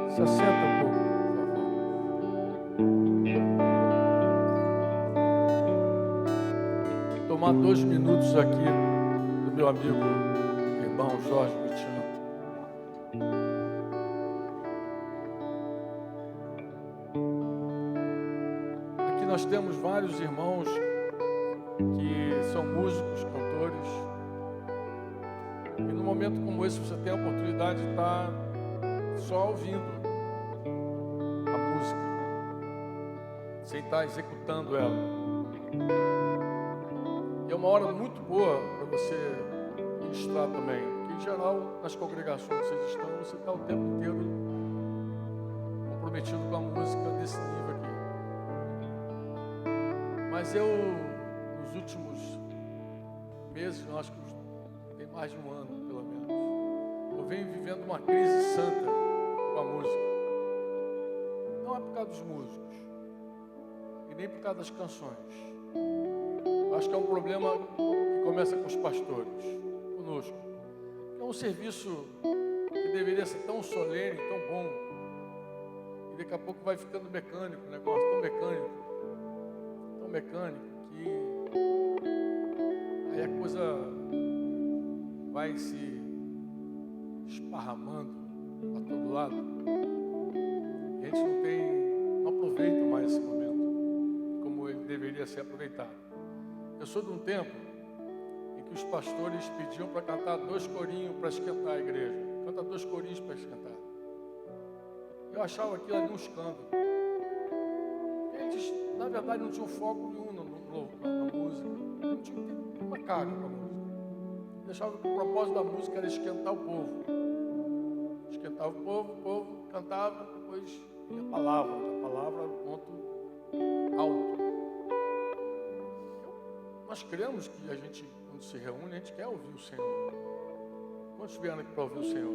Se assenta um pouco, por favor. Tomar 2 minutos aqui do meu amigo, irmão Jorge Mitiano. Aqui nós temos vários irmãos que são músicos, cantores. E num momento como esse você tem a oportunidade de estar só ouvindo a música, sem estar executando ela. E é uma hora muito boa para você ministrar também. Porque em geral, nas congregações que vocês estão, você está o tempo inteiro comprometido com a música nesse nível aqui. Mas eu, nos últimos meses, eu acho que tem mais de um ano, pelo menos, eu venho vivendo uma crise santa com a música. Não é por causa dos músicos, e nem por causa das canções. Eu acho que é um problema que começa com os pastores, conosco. É um serviço que deveria ser tão solene, tão bom, e daqui a pouco vai ficando mecânico, o negócio tão mecânico, que aí a coisa vai se esparramando a todo lado. E a gente não aproveita mais esse momento como ele deveria ser aproveitado. Eu sou de um tempo em que os pastores pediam para cantar 2 corinhos para esquentar a igreja. Canta 2 corinhos para esquentar. Eu achava aquilo ali um escândalo. Eles, na verdade, não tinham foco nenhum na música. Não tinha uma carga para a música. Eles achavam que o propósito da música era esquentar o povo. Esquentava o povo cantava, depois ia a palavra era um ponto alto. Nós cremos que a gente, quando se reúne, a gente quer ouvir o Senhor. Quantos vieram aqui para ouvir o Senhor?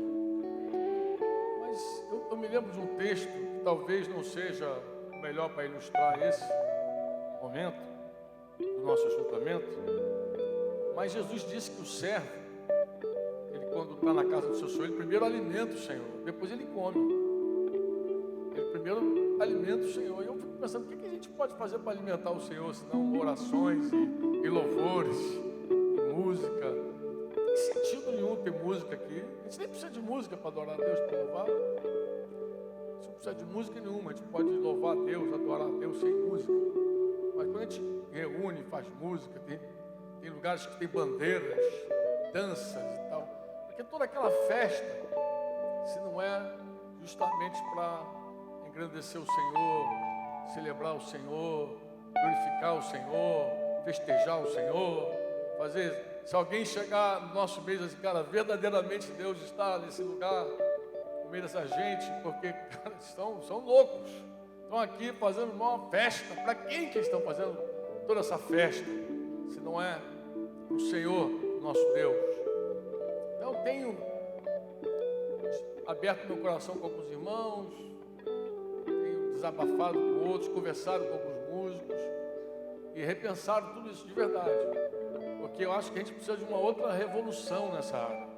Mas eu me lembro de um texto que talvez não seja o melhor para ilustrar esse momento do nosso ajuntamento. Mas Jesus disse que o servo, ele quando está na casa do seu Senhor, ele primeiro alimenta o Senhor, depois ele come. Ele primeiro alimenta o Senhor. E eu fico pensando, o que a gente pode fazer para alimentar o Senhor, se não orações e louvores, e música? Não tem sentido nenhum ter música aqui. A gente nem precisa de música para adorar a Deus, para louvar. A gente não precisa de música nenhuma. A gente pode louvar a Deus, adorar a Deus sem música. Mas quando a gente reúne, faz música, tem lugares que tem bandeiras, danças e tal. Porque toda aquela festa, se não é justamente para engrandecer o Senhor, celebrar o Senhor, glorificar o Senhor, festejar o Senhor, fazer, se alguém chegar no nosso meio e dizer, cara, verdadeiramente Deus está nesse lugar, no meio dessa gente, porque, cara, são loucos, estão aqui fazendo uma festa. Para quem que estão fazendo toda essa festa, se não é para o Senhor, nosso Deus? Então, eu tenho aberto meu coração com alguns irmãos, desabafado com outros, conversado com alguns músicos e repensado tudo isso de verdade, porque eu acho que a gente precisa de uma outra revolução nessa área,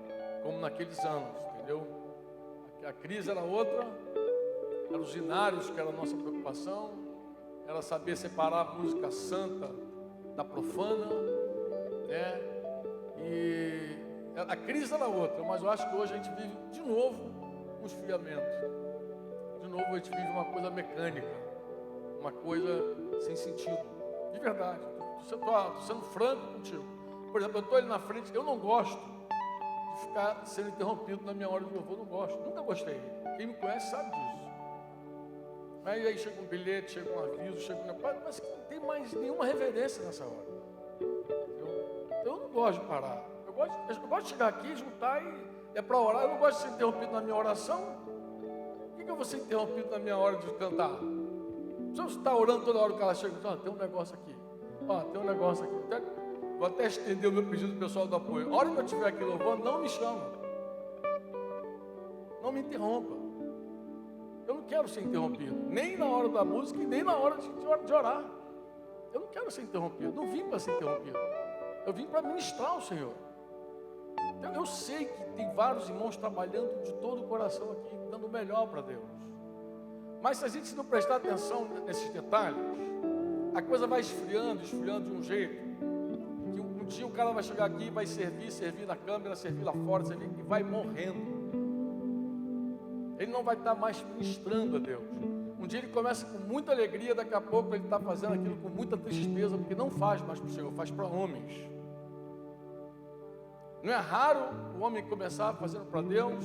como naqueles anos, entendeu? A crise era outra, eram os inários que era a nossa preocupação, era saber separar a música santa da profana, né? E a crise era outra, mas eu acho que hoje a gente vive de novo um esfriamento. De novo a gente vive uma coisa mecânica, uma coisa sem sentido, de verdade. Estou sendo franco contigo. Por exemplo, eu estou ali na frente, eu não gosto de ficar sendo interrompido na minha hora de louvor, não gosto, nunca gostei. Quem me conhece sabe disso. Mas aí chega um bilhete, chega um aviso, chega um negócio, mas não tem mais nenhuma reverência nessa hora. Eu não gosto de parar. Eu gosto de chegar aqui, juntar e é para orar. Eu não gosto de ser interrompido na minha oração. Por que eu vou ser interrompido na minha hora de cantar? Se você está orando toda hora que ela chega, tem um negócio aqui. Tem um negócio aqui. Vou até estender o meu pedido pessoal do apoio. A hora que eu estiver aqui louvando, não me chama. Não me interrompa. Eu não quero ser interrompido. Nem na hora da música e nem na hora de orar. Eu não quero ser interrompido. Não vim para ser interrompido. Eu vim para ministrar ao Senhor. Então, eu sei que tem vários irmãos trabalhando de todo o coração aqui, dando o melhor para Deus. Mas se a gente não prestar atenção nesses detalhes, a coisa vai esfriando de um jeito, que um dia o cara vai chegar aqui, vai servir na câmera, servir lá fora, servir, e vai morrendo. Ele não vai estar mais ministrando a Deus. Um dia ele começa com muita alegria, daqui a pouco ele está fazendo aquilo com muita tristeza, porque não faz mais para o Senhor, faz para homens. Não é raro o homem começar fazendo para Deus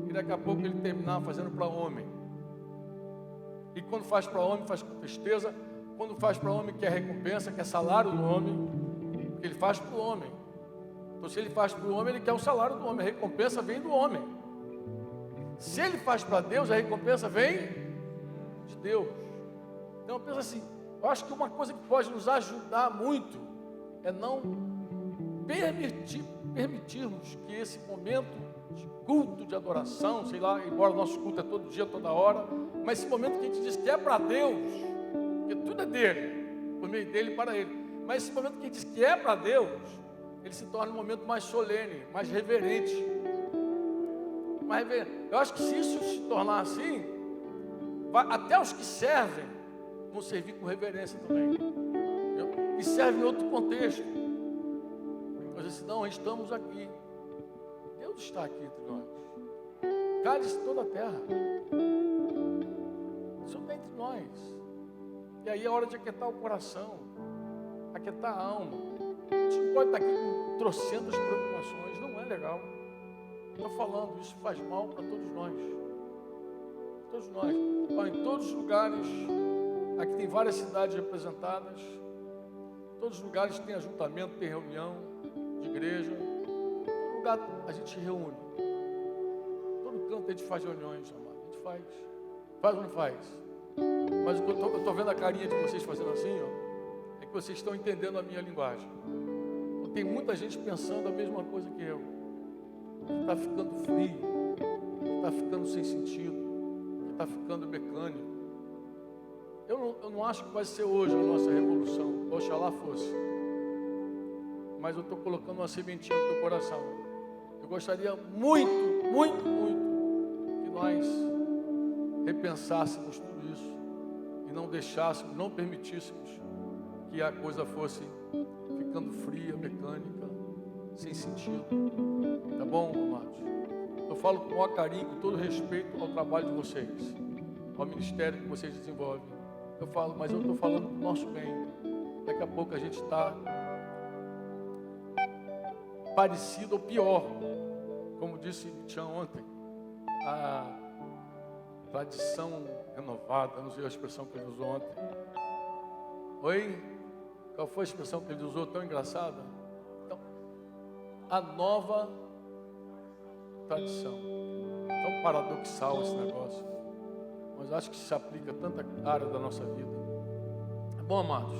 e daqui a pouco ele terminar fazendo para homem. E quando faz para homem, faz com tristeza. Quando faz para homem, quer recompensa, quer salário do homem, porque ele faz para o homem. Então, se ele faz para o homem, ele quer o salário do homem, a recompensa vem do homem. Se ele faz para Deus, a recompensa vem de Deus. Então, eu penso assim, eu acho que uma coisa que pode nos ajudar muito é não permitirmos que esse momento de culto, de adoração, sei lá, embora o nosso culto é todo dia, toda hora, mas esse momento que a gente diz que é para Deus, porque tudo é dele, por meio dele e para ele, mas esse momento que a gente diz que é para Deus, ele se torna um momento mais solene, mais reverente. Eu acho que se isso se tornar assim, até os que servem vão servir com reverência também, e servem em outro contexto. Mas assim, não, estamos aqui, Deus está aqui entre nós, cale-se toda a terra, o Senhor está entre nós. E aí é hora de aquietar o coração, aquietar a alma. A gente não pode estar aqui com trocentas preocupações, não é legal. Estou falando, isso faz mal para todos nós. Todos nós. Em todos os lugares, aqui tem várias cidades representadas, todos os lugares tem ajuntamento, tem reunião de igreja. Todo lugar a gente se reúne. Todo canto a gente faz reuniões, amado. A gente faz. Faz ou não faz? Mas eu estou vendo a carinha de vocês fazendo assim, ó, é que vocês estão entendendo a minha linguagem. Tem muita gente pensando a mesma coisa que eu, que está ficando frio, que está ficando sem sentido, que está ficando mecânico. Eu não acho que vai ser hoje a nossa revolução, oxalá fosse. Mas eu estou colocando uma sementinha no teu coração. Eu gostaria muito, muito, muito que nós repensássemos tudo isso e não deixássemos, não permitíssemos que a coisa fosse ficando fria, mecânica, sem sentido. Tá bom, amados? Eu falo com o maior carinho, com todo respeito ao trabalho de vocês, ao ministério que vocês desenvolvem. Eu falo, mas eu estou falando do nosso bem. Daqui a pouco a gente está parecido ou pior, como disse Tchan ontem, a tradição renovada, não sei a expressão que ele usou ontem. Oi? Qual foi a expressão que ele usou tão engraçada? Então, a nova tradição. Tão paradoxal esse negócio, mas acho que se aplica a tanta área da nossa vida. Bom, amados,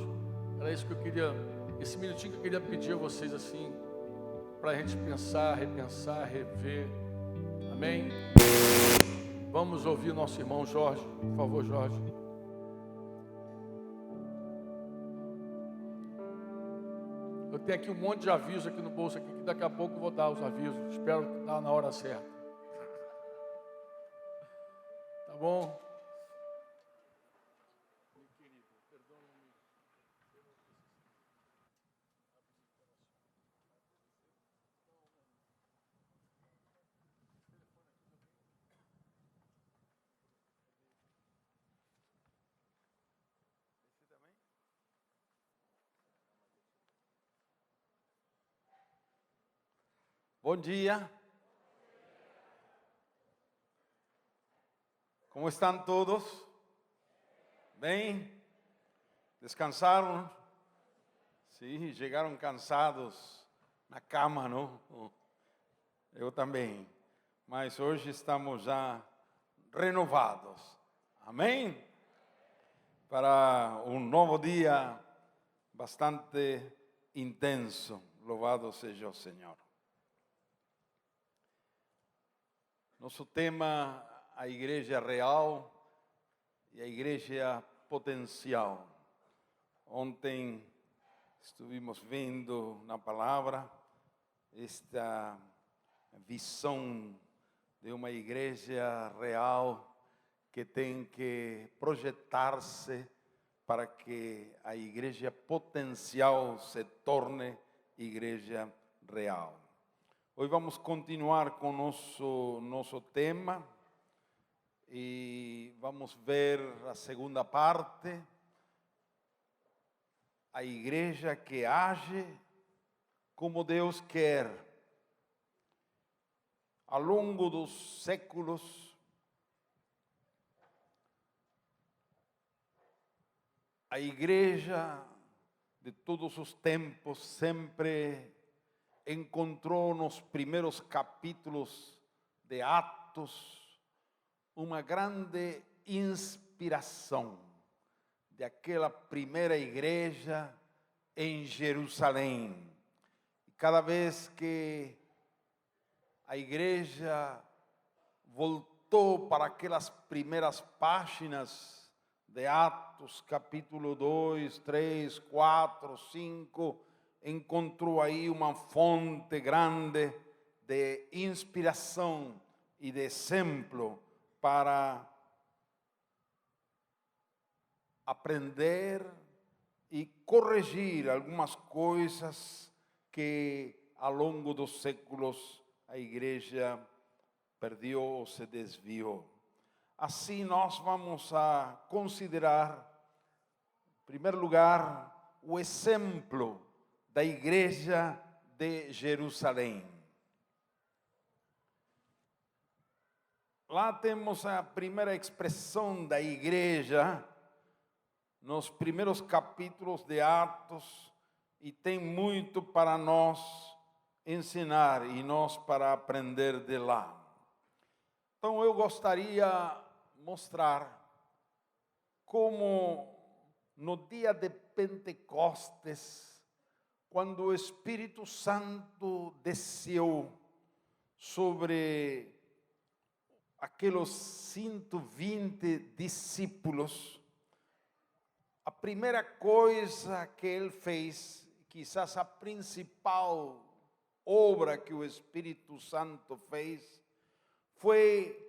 era isso que eu queria, esse minutinho que eu queria pedir a vocês assim, para a gente pensar, repensar, rever. Amém? Vamos ouvir nosso irmão Jorge, por favor, Jorge. Eu tenho aqui um monte de avisos aqui no bolso aqui, que daqui a pouco eu vou dar os avisos. Espero dar na hora certa. Tá bom? Bom dia. Como estão todos? Bem? Descansaram? Sim, chegaram cansados na cama, não? Eu também. Mas hoje estamos já renovados. Amém? Para um novo dia bastante intenso. Louvado seja o Senhor. Nosso tema, a igreja real e a igreja potencial. Ontem estivemos vendo na palavra esta visão de uma igreja real que tem que projetar-se para que a igreja potencial se torne igreja real. Hoje vamos continuar com nosso tema e vamos ver a segunda parte, a igreja que age como Deus quer. Ao longo dos séculos, a igreja de todos os tempos sempre encontrou nos primeiros capítulos de Atos uma grande inspiração daquela primeira igreja em Jerusalém. E cada vez que a igreja voltou para aquelas primeiras páginas de Atos, capítulo 2, 3, 4, 5, encontrou aí uma fonte grande de inspiração e de exemplo para aprender e corrigir algumas coisas que ao longo dos séculos a igreja perdeu ou se desviou. Assim nós vamos a considerar, em primeiro lugar, o exemplo da igreja de Jerusalém. Lá temos a primeira expressão da igreja, nos primeiros capítulos de Atos, e tem muito para nós ensinar e nós para aprender de lá. Então eu gostaria de mostrar como no dia de Pentecostes, quando o Espírito Santo desceu sobre aqueles 120 discípulos, a primeira coisa que ele fez, quizás a principal obra que o Espírito Santo fez, foi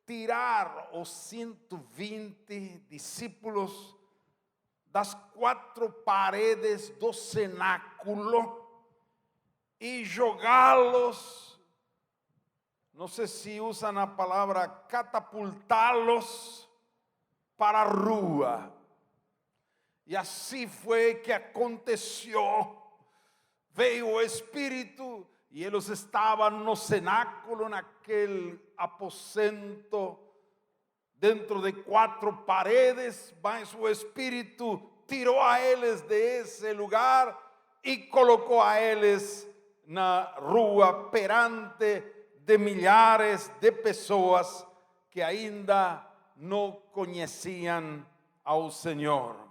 tirar os 120 discípulos das 4 paredes do cenáculo e jogá-los, não sei se usam a palavra catapultá-los para a rua. E assim foi que aconteceu. Veio o Espírito e eles estavam no cenáculo, naquele aposento, dentro de 4 paredes, mas o Espírito tirou a eles desse lugar e colocou a eles na rua perante de milhares de pessoas que ainda não conheciam ao Senhor.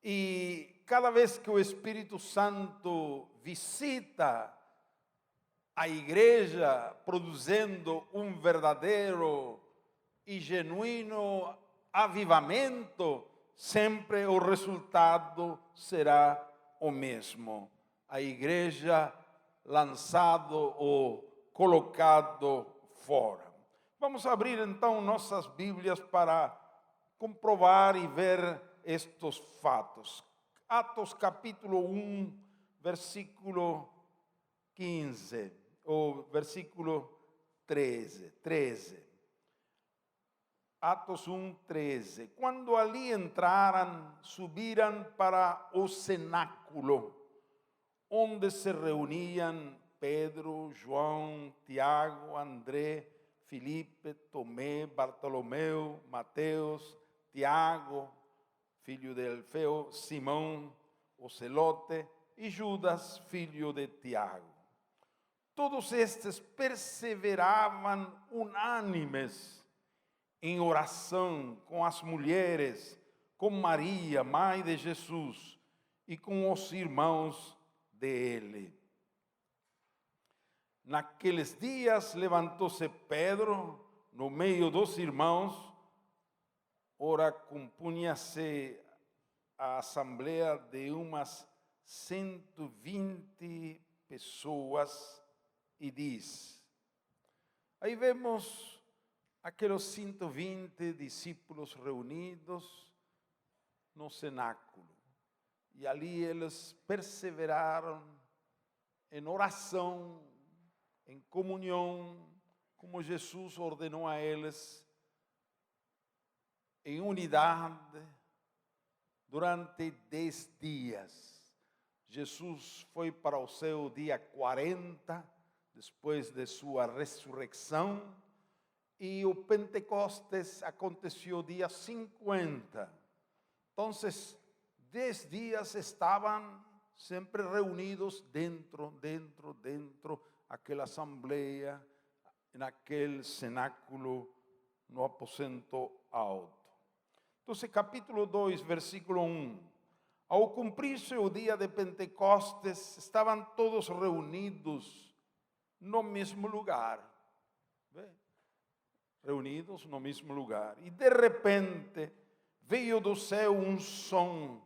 E cada vez que o Espírito Santo visita a igreja, produzindo um verdadeiro e genuíno avivamento, sempre o resultado será o mesmo. A igreja lançado ou colocado fora. Vamos abrir então nossas Bíblias para comprovar e ver estes fatos. Atos capítulo 1, versículo 15, ou versículo 13. Atos 1, 13. Quando ali entraram, subiram para o cenáculo, onde se reuniam Pedro, João, Tiago, André, Filipe, Tomé, Bartolomeu, Mateus, Tiago, filho de Alfeu, Simão, o Celote, e Judas, filho de Tiago. Todos estes perseveravam unânimes em oração com as mulheres, com Maria, mãe de Jesus, e com os irmãos dele. Naqueles dias levantou-se Pedro no meio dos irmãos. Ora, compunha-se a assembleia de umas 120 pessoas e diz. Aí vemos aqueles 120 discípulos reunidos no cenáculo. E ali eles perseveraram em oração, em comunhão, como Jesus ordenou a eles, em unidade, durante 10 dias. Jesus foi para o céu dia 40, depois de sua ressurreição, e o Pentecostes aconteceu dia 50. Então, 10 dias estavam sempre reunidos dentro aquela assembleia, naquele cenáculo, no aposento alto. Então, capítulo 2, versículo 1. Ao cumprir-se o dia de Pentecostes, estavam todos reunidos no mesmo lugar. Reunidos no mesmo lugar. E de repente, veio do céu um som,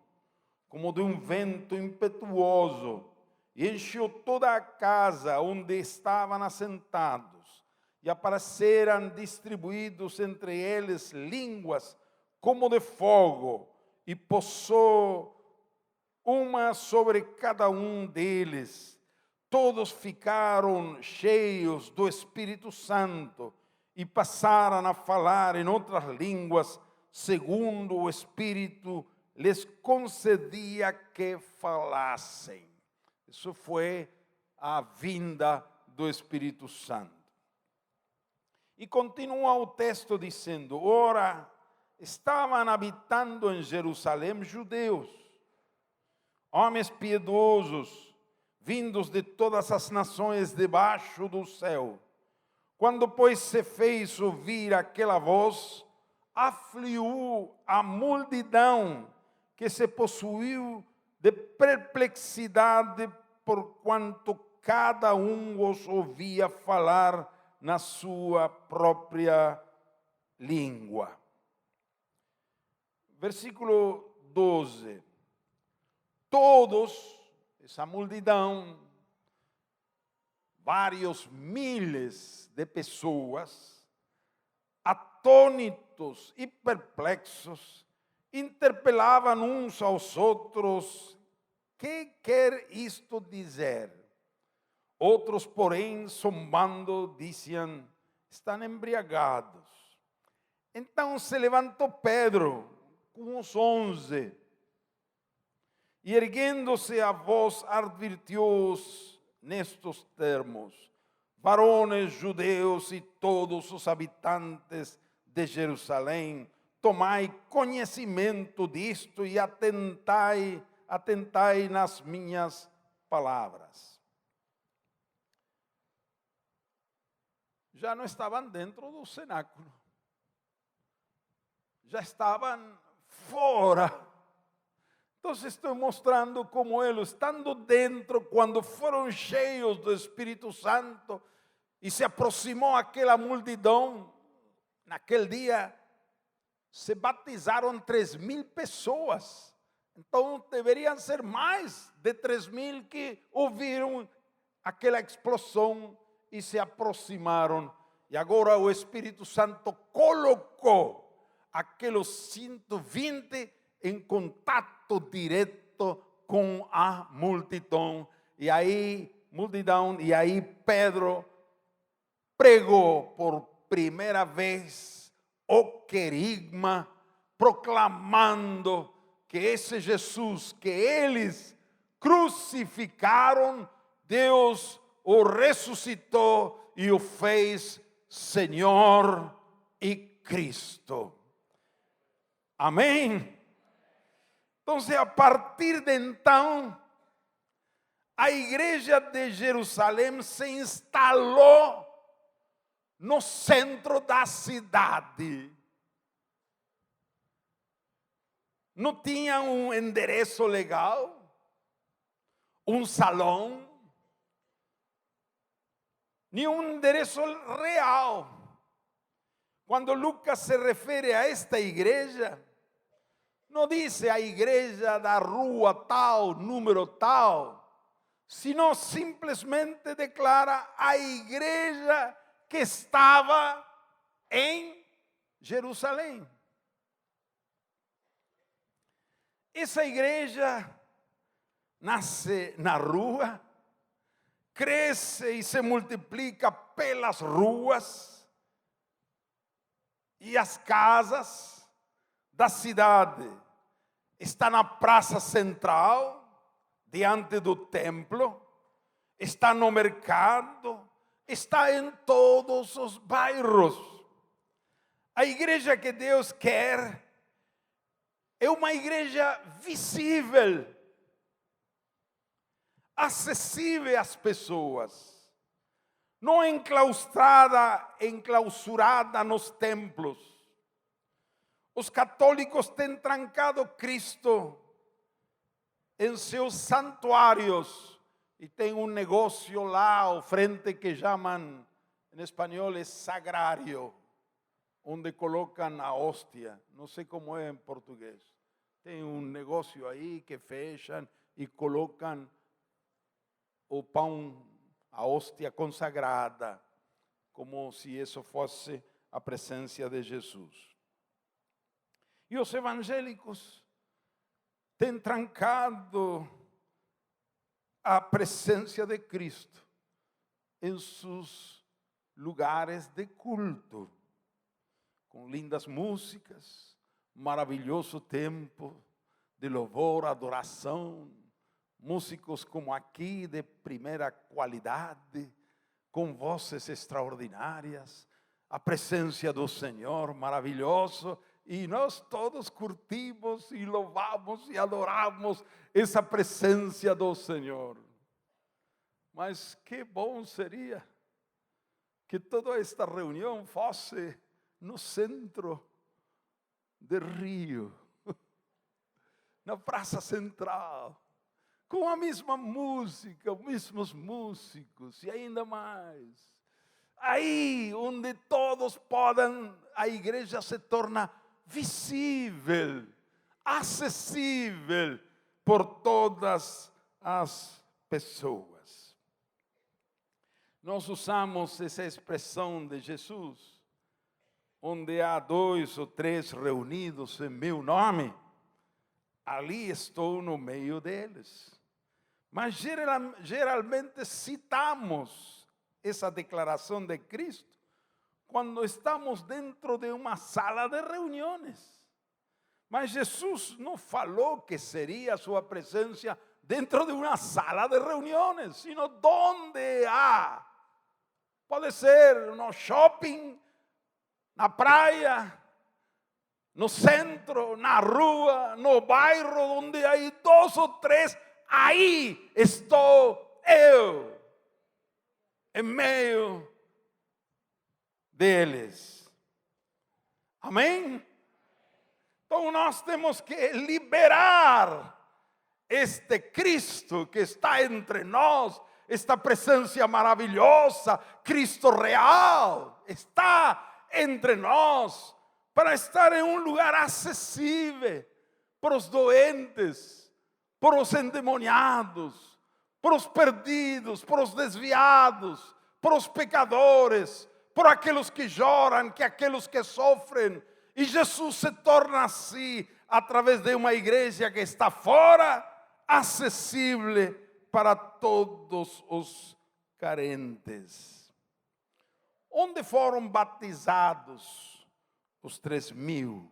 como de um vento impetuoso, e encheu toda a casa onde estavam assentados. E apareceram distribuídos entre eles línguas como de fogo, e pousou uma sobre cada um deles. Todos ficaram cheios do Espírito Santo e passaram a falar em outras línguas, segundo o Espírito lhes concedia que falassem. Isso foi a vinda do Espírito Santo. E continua o texto dizendo: ora, estavam habitando em Jerusalém judeus, homens piedosos, vindos de todas as nações debaixo do céu. Quando, pois, se fez ouvir aquela voz, afligiu a multidão, que se possuiu de perplexidade, porquanto cada um os ouvia falar na sua própria língua. Versículo 12. Todos, essa multidão, vários miles de pessoas, atônitos e perplexos, interpelavam uns aos outros: que quer isto dizer? Outros, porém, zombando, diziam: estão embriagados. Então se levantou Pedro com os 11, e erguendo-se a voz, advertiu-os nestes termos: varões judeus e todos os habitantes de Jerusalém, tomai conhecimento disto e atentai nas minhas palavras. Já não estavam dentro do cenáculo, já estavam fora. Então, estou mostrando como eles, estando dentro, quando foram cheios do Espírito Santo e se aproximou aquela multidão, naquele dia se batizaram 3.000 pessoas. Então, deveriam ser mais de 3.000 que ouviram aquela explosão e se aproximaram. E agora o Espírito Santo colocou aqueles 120 em contato direto com a multidão. E aí Pedro pregou por primeira vez o querigma, proclamando que esse Jesus que eles crucificaram, Deus o ressuscitou e o fez Senhor e Cristo. Amém? Então, a partir de então, a igreja de Jerusalém se instalou no centro da cidade. Não tinha um endereço legal, um salão, nenhum endereço real. Quando Lucas se refere a esta igreja, não diz a igreja da rua tal, número tal, sino simplesmente declara a igreja que estava em Jerusalém. Essa igreja nasce na rua, cresce e se multiplica pelas ruas e as casas da cidade. Está na praça central, diante do templo, está no mercado, está em todos os bairros. A igreja que Deus quer é uma igreja visível, acessível às pessoas, não enclausurada nos templos. Os católicos têm trancado Cristo em seus santuários e tem um negócio lá ao frente que chamam, em espanhol, é sagrário, onde colocam a hóstia. Não sei como é em português. Tem um negócio aí que fecham e colocam o pão, a hóstia consagrada, como se isso fosse a presença de Jesus. E os evangélicos têm trancado a presença de Cristo em seus lugares de culto, com lindas músicas, maravilhoso tempo de louvor, adoração, músicos como aqui de primeira qualidade, com vozes extraordinárias, a presença do Senhor maravilhoso, e nós todos curtimos e louvamos e adoramos essa presença do Senhor. Mas que bom seria que toda esta reunião fosse no centro do Rio, na praça central, com a mesma música, os mesmos músicos e ainda mais. Aí onde todos podem, a igreja se torna visível, acessível por todas as pessoas. Nós usamos essa expressão de Jesus, onde há 2 ou 3 reunidos em meu nome, ali estou no meio deles. Mas geralmente citamos essa declaração de Cristo quando estamos dentro de uma sala de reuniões. Mas Jesus não falou que seria a sua presença dentro de uma sala de reuniões, sino donde há. Pode ser no shopping, na praia, no centro, na rua, no bairro, onde há 2 ou 3, aí estou eu, em meio deles. Amém? Então nós temos que liberar este Cristo que está entre nós, esta presença maravilhosa, Cristo real, está entre nós, para estar em um lugar acessível para os doentes, para os endemoniados, para os perdidos, para os desviados, para os pecadores, por aqueles que choram, que aqueles que sofrem. E Jesus se torna assim, através de uma igreja que está fora, acessível para todos os carentes. Onde foram batizados os 3.000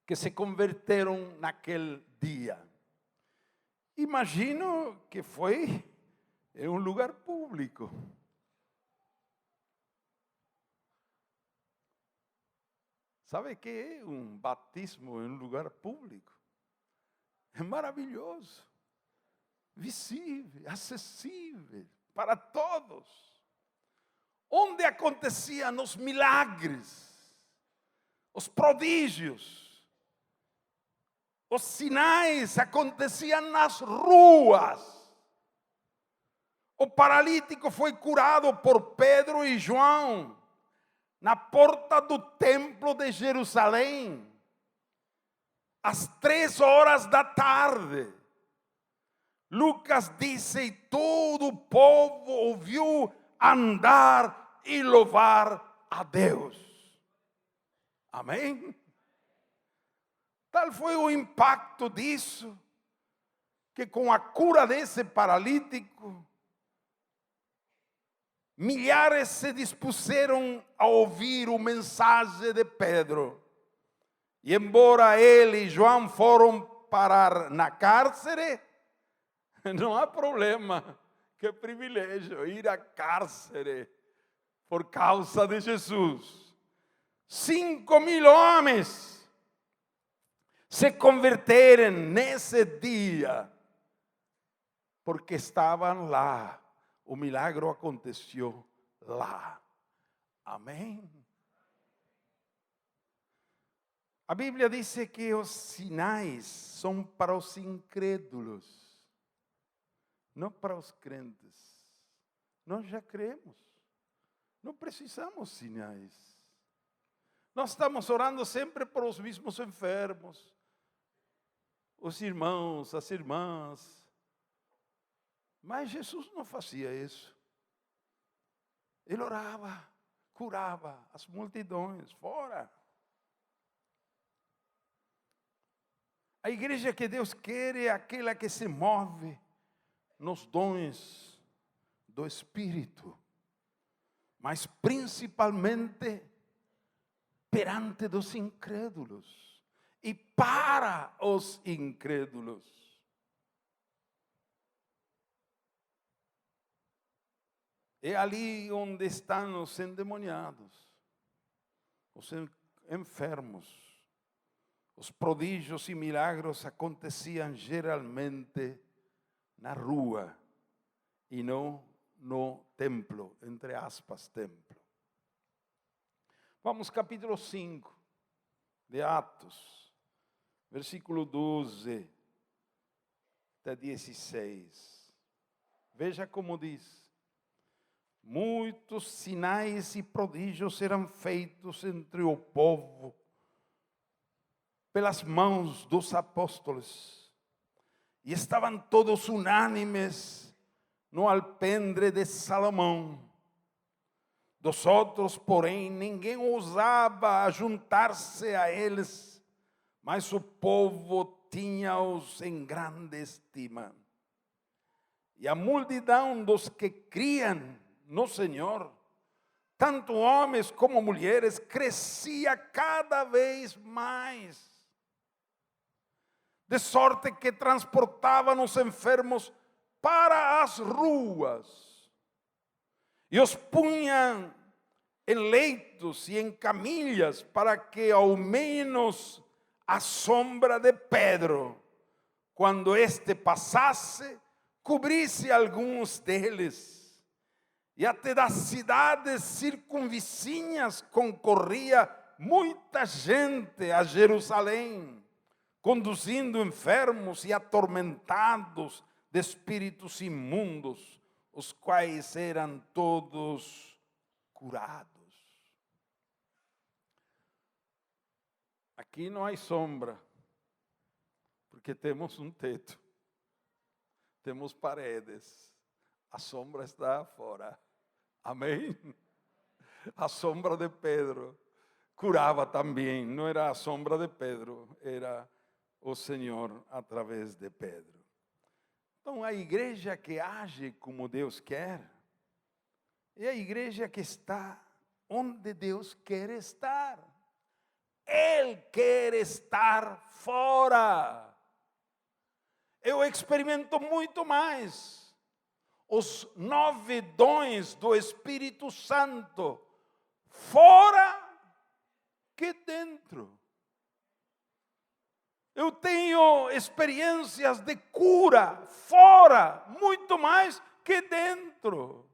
que se converteram naquele dia? Imagino que foi em um lugar público. Sabe o que é um batismo em um lugar público? É maravilhoso, visível, acessível para todos. Onde aconteciam os milagres, os prodígios, os sinais aconteciam nas ruas. O paralítico foi curado por Pedro e João na porta do templo de Jerusalém. às 3 horas da tarde. Lucas diz: e todo o povo ouviu andar e louvar a Deus. Amém? Tal foi o impacto disso, que com a cura desse paralítico, milhares se dispuseram a ouvir a mensagem de Pedro. E embora ele e João foram parar na cárcere, não há problema, que privilégio ir à cárcere por causa de Jesus. 5.000 homens se converteram nesse dia, porque estavam lá. O milagre aconteceu lá. Amém? A Bíblia diz que os sinais são para os incrédulos, não para os crentes. Nós já cremos, não precisamos sinais. Nós estamos orando sempre por os mesmos enfermos, os irmãos, as irmãs. Mas Jesus não fazia isso. Ele orava, curava as multidões fora. A igreja que Deus quer é aquela que se move nos dons do Espírito, mas principalmente perante dos incrédulos e para os incrédulos. É ali onde estão os endemoniados, os enfermos. Os prodígios e milagros aconteciam geralmente na rua e não no templo, entre aspas, templo. Vamos capítulo 5 de Atos, versículo 12 até 16. Veja como diz: muitos sinais e prodígios eram feitos entre o povo pelas mãos dos apóstolos, e estavam todos unânimes no alpendre de Salomão. Dos outros, porém, ninguém ousava juntar-se a eles, mas o povo tinha-os em grande estima. E a multidão dos que criam no Senhor, tanto homens como mulheres, crescia cada vez mais, de sorte que transportavam os enfermos para as ruas e os punham em leitos e em camilhas, para que ao menos a sombra de Pedro, quando este passasse, cobrisse alguns deles. E até das cidades circunvizinhas concorria muita gente a Jerusalém, conduzindo enfermos e atormentados de espíritos imundos, os quais eram todos curados. Aqui não há sombra, porque temos um teto, temos paredes, a sombra está fora. Amém? A sombra de Pedro curava também, não era a sombra de Pedro, era o Senhor através de Pedro. Então, a igreja que age como Deus quer é a igreja que está onde Deus quer estar. Ele quer estar fora. Eu experimento muito mais os 9 dons do Espírito Santo fora que dentro. Eu tenho experiências de cura fora, muito mais que dentro.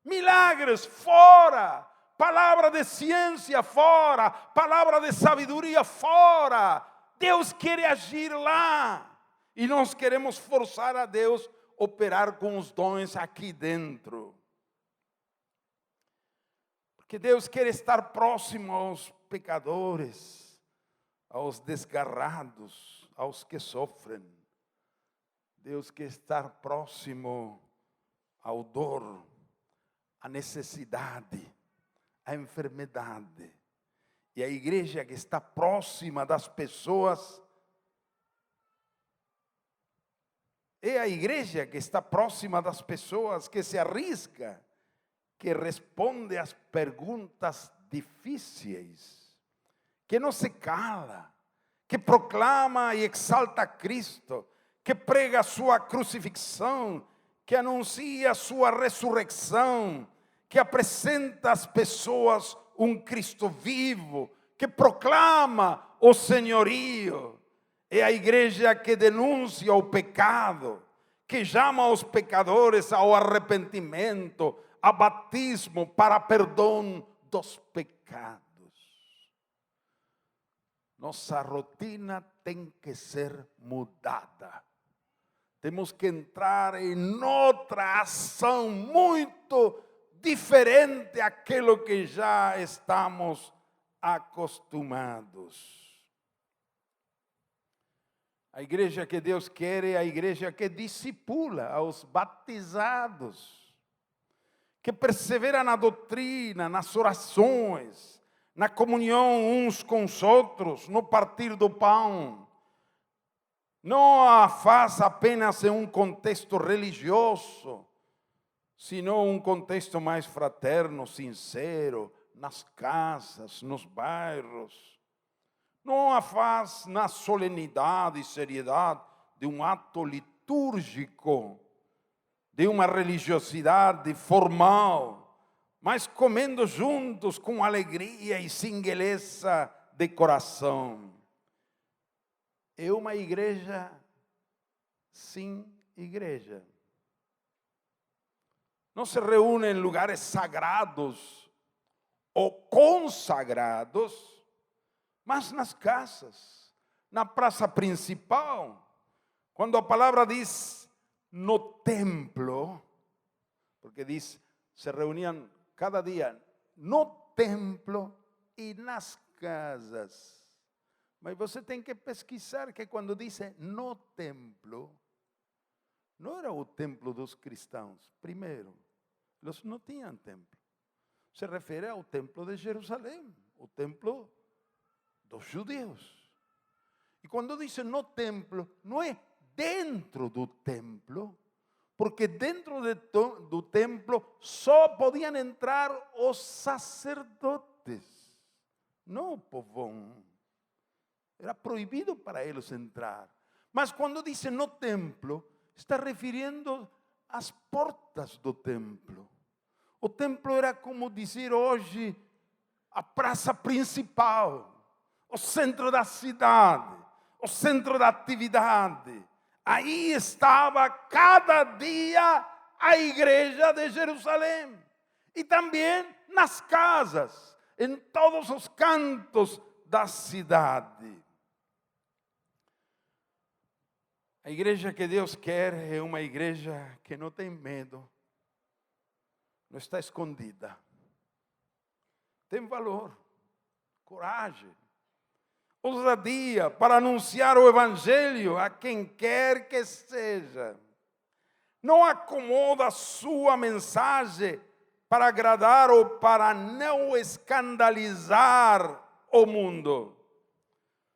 Milagres fora, palavra de ciência fora, palavra de sabedoria fora. Deus quer agir lá e nós queremos forçar a Deus a operar com os dons aqui dentro. Porque Deus quer estar próximo aos pecadores, aos desgarrados, aos que sofrem. Deus quer estar próximo ao dor, à necessidade, à enfermidade. E a igreja que está próxima das pessoas, é a igreja que está próxima das pessoas, que se arrisca, que responde às perguntas difíceis, que não se cala, que proclama e exalta Cristo, que prega a sua crucifixão, que anuncia a sua ressurreição, que apresenta às pessoas um Cristo vivo, que proclama o senhorio. É a igreja que denuncia o pecado, que chama os pecadores ao arrependimento, a batismo para perdão dos pecados. Nossa rotina tem que ser mudada. Temos que entrar em outra ação muito diferente daquilo que já estamos acostumados. A igreja que Deus quer é a igreja que discipula aos batizados, que persevera na doutrina, nas orações, na comunhão uns com os outros, no partir do pão. Não a faz apenas em um contexto religioso, senão um contexto mais fraterno, sincero, nas casas, nos bairros. Não a faz na solenidade e seriedade de um ato litúrgico, de uma religiosidade formal, mas comendo juntos com alegria e singeleza de coração. É uma igreja sem igreja. Não se reúne em lugares sagrados ou consagrados, mas nas casas, na praça principal. Quando a palavra diz no templo, porque diz, se reuniam cada dia no templo e nas casas. Mas você tem que pesquisar que quando diz no templo, não era o templo dos cristãos. Primeiro, eles não tinham templo. Se refere ao templo de Jerusalém, o templo dos judeus. E quando diz no templo, não é dentro do templo, porque dentro do templo só podiam entrar os sacerdotes, não o povão. Era proibido para eles entrar. Mas quando diz no templo, está referindo às portas do templo. O templo era como dizer hoje a praça principal, o centro da cidade, o centro da atividade. Aí estava cada dia a igreja de Jerusalém. E também nas casas, em todos os cantos da cidade. A igreja que Deus quer é uma igreja que não tem medo, não está escondida. Tem valor, coragem, ousadia para anunciar o evangelho a quem quer que seja. Não acomoda a sua mensagem para agradar ou para não escandalizar o mundo.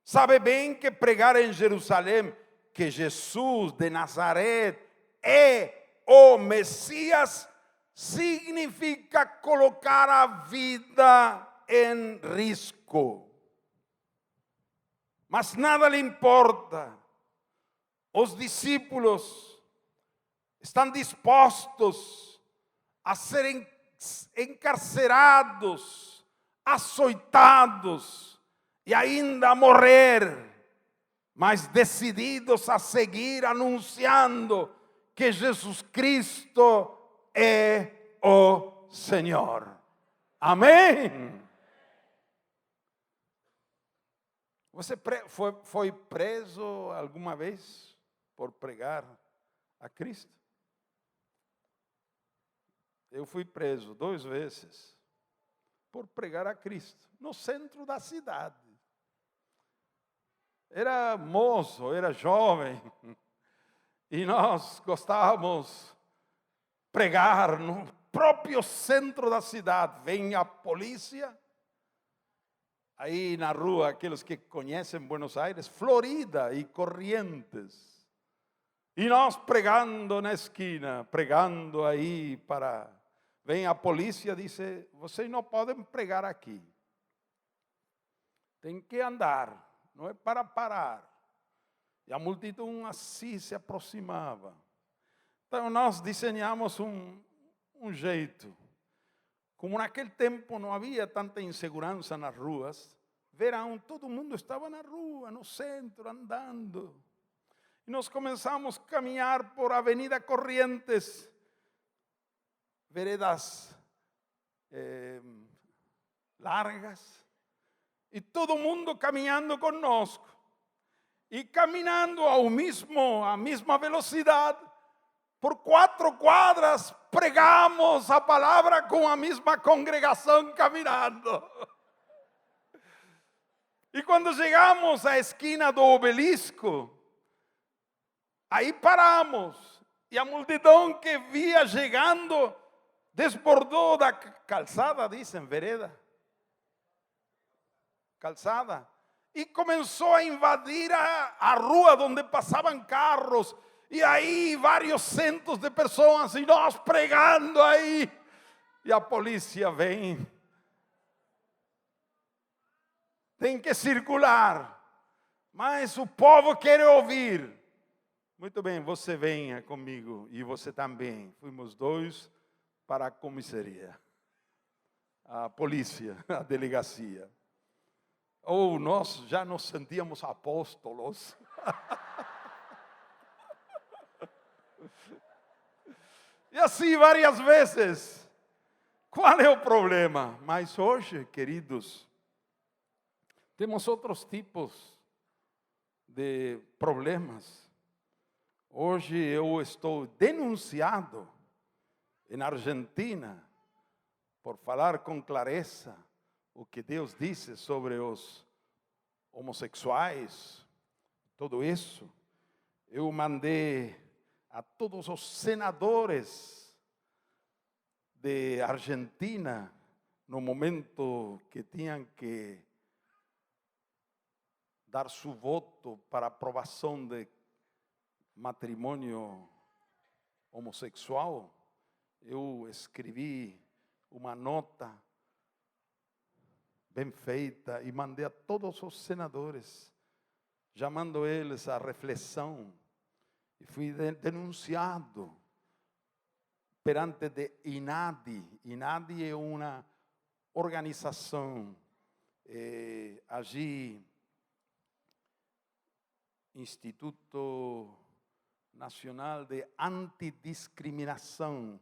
Sabe bem que pregar em Jerusalém que Jesus de Nazaré é o Messias significa colocar a vida em risco. Mas nada lhe importa. Os discípulos estão dispostos a serem encarcerados, açoitados e ainda a morrer, mas decididos a seguir anunciando que Jesus Cristo é o Senhor. Amém? Você foi preso alguma vez por pregar a Cristo? Eu fui preso 2 vezes por pregar a Cristo no centro da cidade. era moço, era jovem, e nós gostávamos pregar no próprio centro da cidade. Vem a polícia, aí na rua, aqueles que conhecem Buenos Aires, Florida e Corrientes, e nós pregando na esquina, pregando aí para... Vem a polícia e diz: vocês não podem pregar aqui, tem que andar, não é para parar. E a multidão assim se aproximava. Então nós desenhamos um jeito. Como naquele tempo não havia tanta insegurança nas ruas, verão, todo mundo estava na rua, no centro, andando. E nós começamos a caminhar por Avenida Corrientes, veredas largas, e todo mundo caminhando conosco. E caminhando à mesma velocidade, por 4 quadras, pregamos a palavra com a mesma congregação caminhando. E quando chegamos à esquina do obelisco, aí paramos. E a multidão que via chegando, desbordou da calçada, dizem, vereda. Calçada. E começou a invadir a rua onde passavam carros. E aí vários centos de pessoas, e nós pregando aí. E a polícia vem. Tem que circular. Mas o povo quer ouvir. Muito bem, você venha comigo. E você também. Fomos 2 para a comissaria. A polícia, a delegacia. Ou nós já nos sentíamos apóstolos. E assim várias vezes. Qual é o problema? Mas hoje, queridos, temos outros tipos de problemas. Hoje eu estou denunciado na Argentina por falar com clareza o que Deus disse sobre os homossexuais, tudo isso. Eu mandei a todos os senadores de Argentina, no momento que tinham que dar seu voto para aprovação de matrimônio homossexual, eu escrevi uma nota bem feita e mandei a todos os senadores, chamando eles à reflexão. E fui denunciado perante de INADI. INADI é uma organização allí, Instituto Nacional de Antidiscriminação.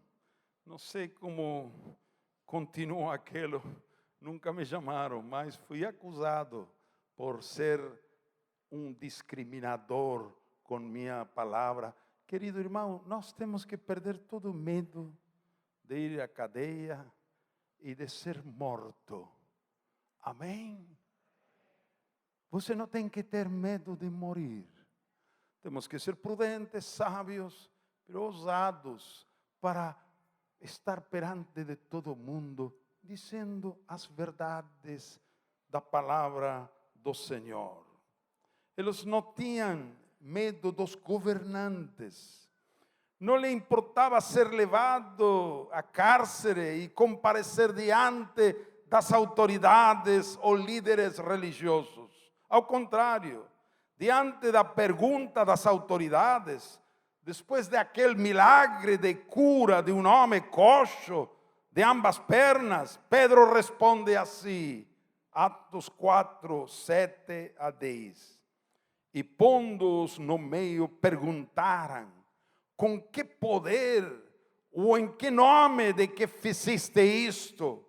Não sei como continua aquilo, nunca me chamaram, mas fui acusado por ser um discriminador com minha palavra. Querido irmão, nós temos que perder todo o medo de ir à cadeia e de ser morto. Amém? Você não tem que ter medo de morrer. Temos que ser prudentes, sábios, pero ousados para estar perante de todo mundo, dizendo as verdades da palavra do Senhor. Eles não tinham medo dos governantes. Não lhe importava ser levado à cárcere e comparecer diante das autoridades ou líderes religiosos. Ao contrário, diante da pergunta das autoridades, depois de aquele milagre de cura de um homem coxo de ambas pernas, Pedro responde assim, Atos 4, 7 a 10. E pondo-os no meio, perguntaram, com que poder ou em que nome de que fizeste isto?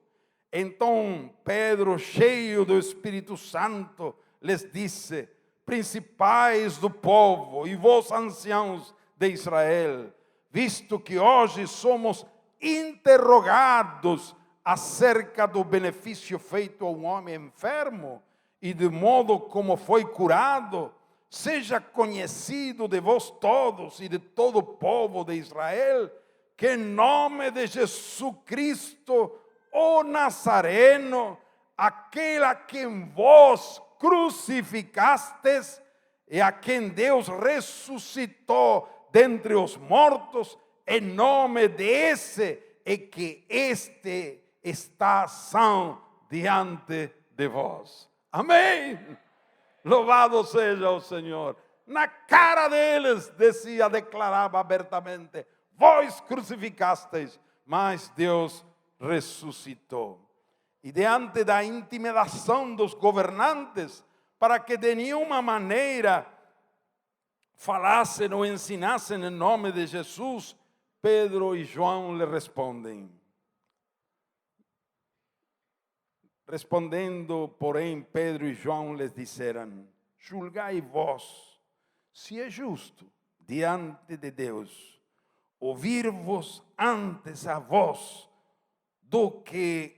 Então Pedro, cheio do Espírito Santo, lhes disse, principais do povo e vós anciãos de Israel, visto que hoje somos interrogados acerca do benefício feito a um homem enfermo, e de modo como foi curado, seja conhecido de vós todos e de todo o povo de Israel, que em nome de Jesus Cristo, o Nazareno, aquele a quem vós crucificastes e a quem Deus ressuscitou dentre os mortos, em nome desse é que este está são diante de vós. Amém. Louvado seja o Senhor. Na cara deles declarava abertamente: vós crucificasteis, mas Deus ressuscitou. E diante da intimidação dos governantes, para que de nenhuma maneira falassem ou ensinassem em nome de Jesus, Pedro e João lhe respondem. Respondendo, porém, Pedro e João lhes disseram: julgai vós, se é justo diante de Deus ouvir-vos antes a vós do que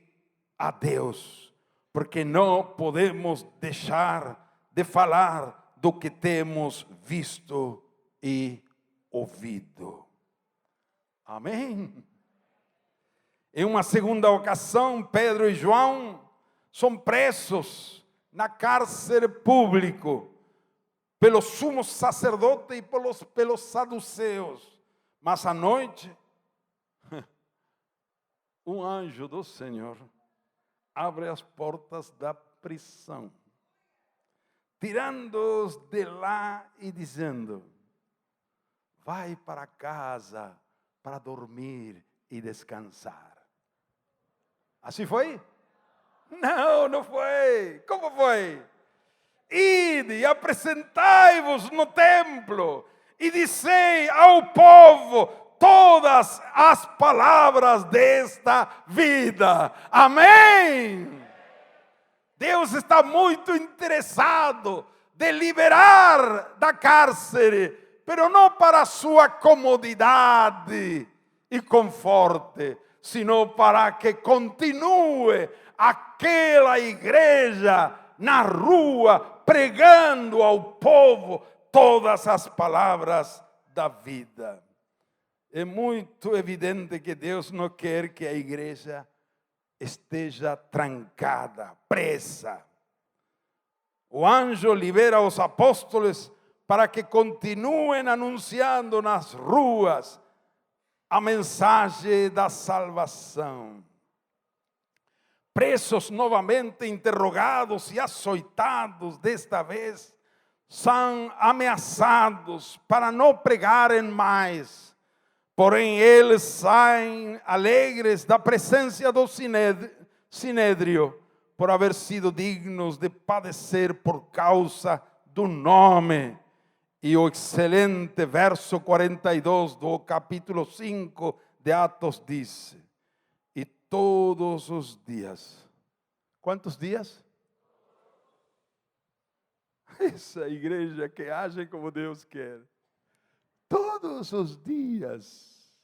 a Deus, porque não podemos deixar de falar do que temos visto e ouvido. Amém? Em uma segunda ocasião, Pedro e João são presos na cárcere público pelo sumo sacerdote e pelos saduceus. Mas à noite, um anjo do Senhor abre as portas da prisão, tirando-os de lá e dizendo: vai para casa para dormir e descansar. Assim foi? Não, não foi. Como foi? Ide e apresentai-vos no templo e dizei ao povo todas as palavras desta vida. Amém. Deus está muito interessado de liberar da cárcere, pero não para sua comodidade e conforto, sino para que continue aquela igreja na rua pregando ao povo todas as palavras da vida. É muito evidente que Deus não quer que a igreja esteja trancada, presa. O anjo libera os apóstolos para que continuem anunciando nas ruas a mensagem da salvação. Presos novamente interrogados e açoitados, desta vez, são ameaçados para não pregarem mais. Porém, eles saem alegres da presença do sinédrio, por haver sido dignos de padecer por causa do nome. E o excelente verso 42 do capítulo 5 de Atos diz: e todos os dias. Quantos dias? Essa igreja que age como Deus quer. Todos os dias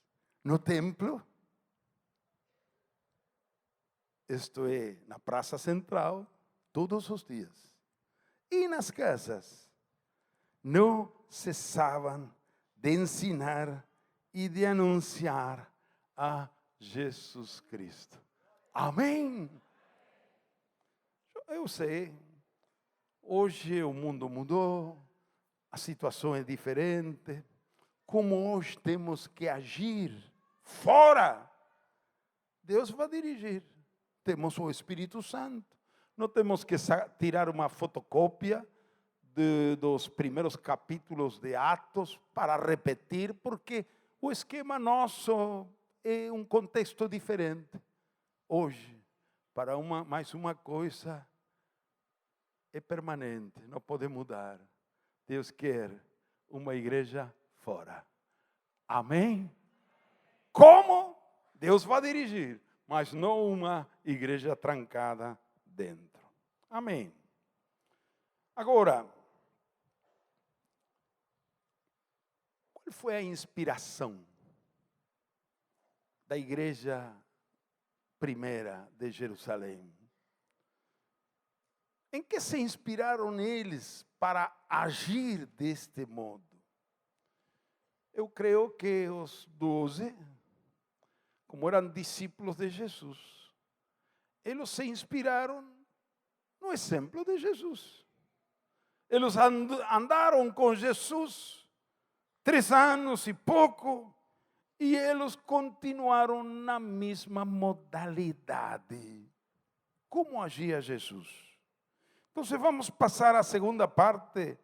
no templo, isto é, na praça central, todos os dias. E nas casas, não cessavam de ensinar e de anunciar a Jesus Cristo. Amém. Eu sei, hoje o mundo mudou, a situação é diferente. Como hoje temos que agir fora, Deus vai dirigir. Temos o Espírito Santo. Não temos que tirar uma fotocópia dos primeiros capítulos de Atos para repetir, porque o esquema nosso é um contexto diferente. Hoje, para mais uma coisa, é permanente, não pode mudar. Deus quer uma igreja fora. Amém? Como? Deus vai dirigir, mas não uma igreja trancada dentro. Amém. Agora, qual foi a inspiração da igreja primeira de Jerusalém? Em que se inspiraram eles para agir deste modo? Eu creio que os 12, como eram discípulos de Jesus, eles se inspiraram no exemplo de Jesus. Eles andaram com Jesus 3 anos e pouco, e eles continuaram na mesma modalidade. Como agia Jesus? Então, vamos passar à segunda parte,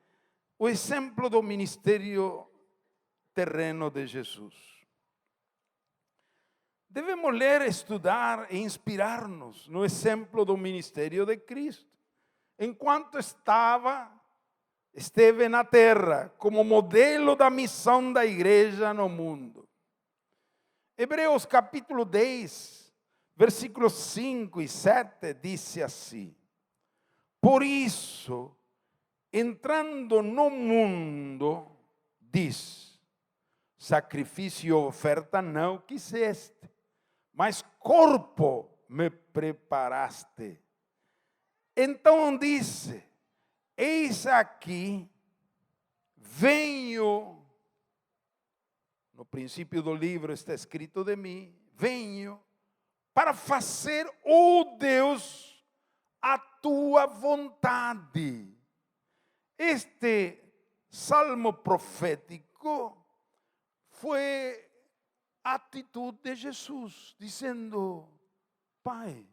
o exemplo do ministério terreno de Jesus. Devemos ler, estudar e inspirar-nos no exemplo do ministério de Cristo. Enquanto esteve na terra, como modelo da missão da igreja no mundo. Hebreus capítulo 10, versículos 5 e 7, diz assim: por isso, entrando no mundo, diz, sacrifício e oferta não quiseste, mas corpo me preparaste. Então disse, eis aqui, venho, no princípio do livro está escrito de mim, venho para fazer, ó Deus, a tua vontade. Este salmo profético foi a atitude de Jesus, dizendo, Pai,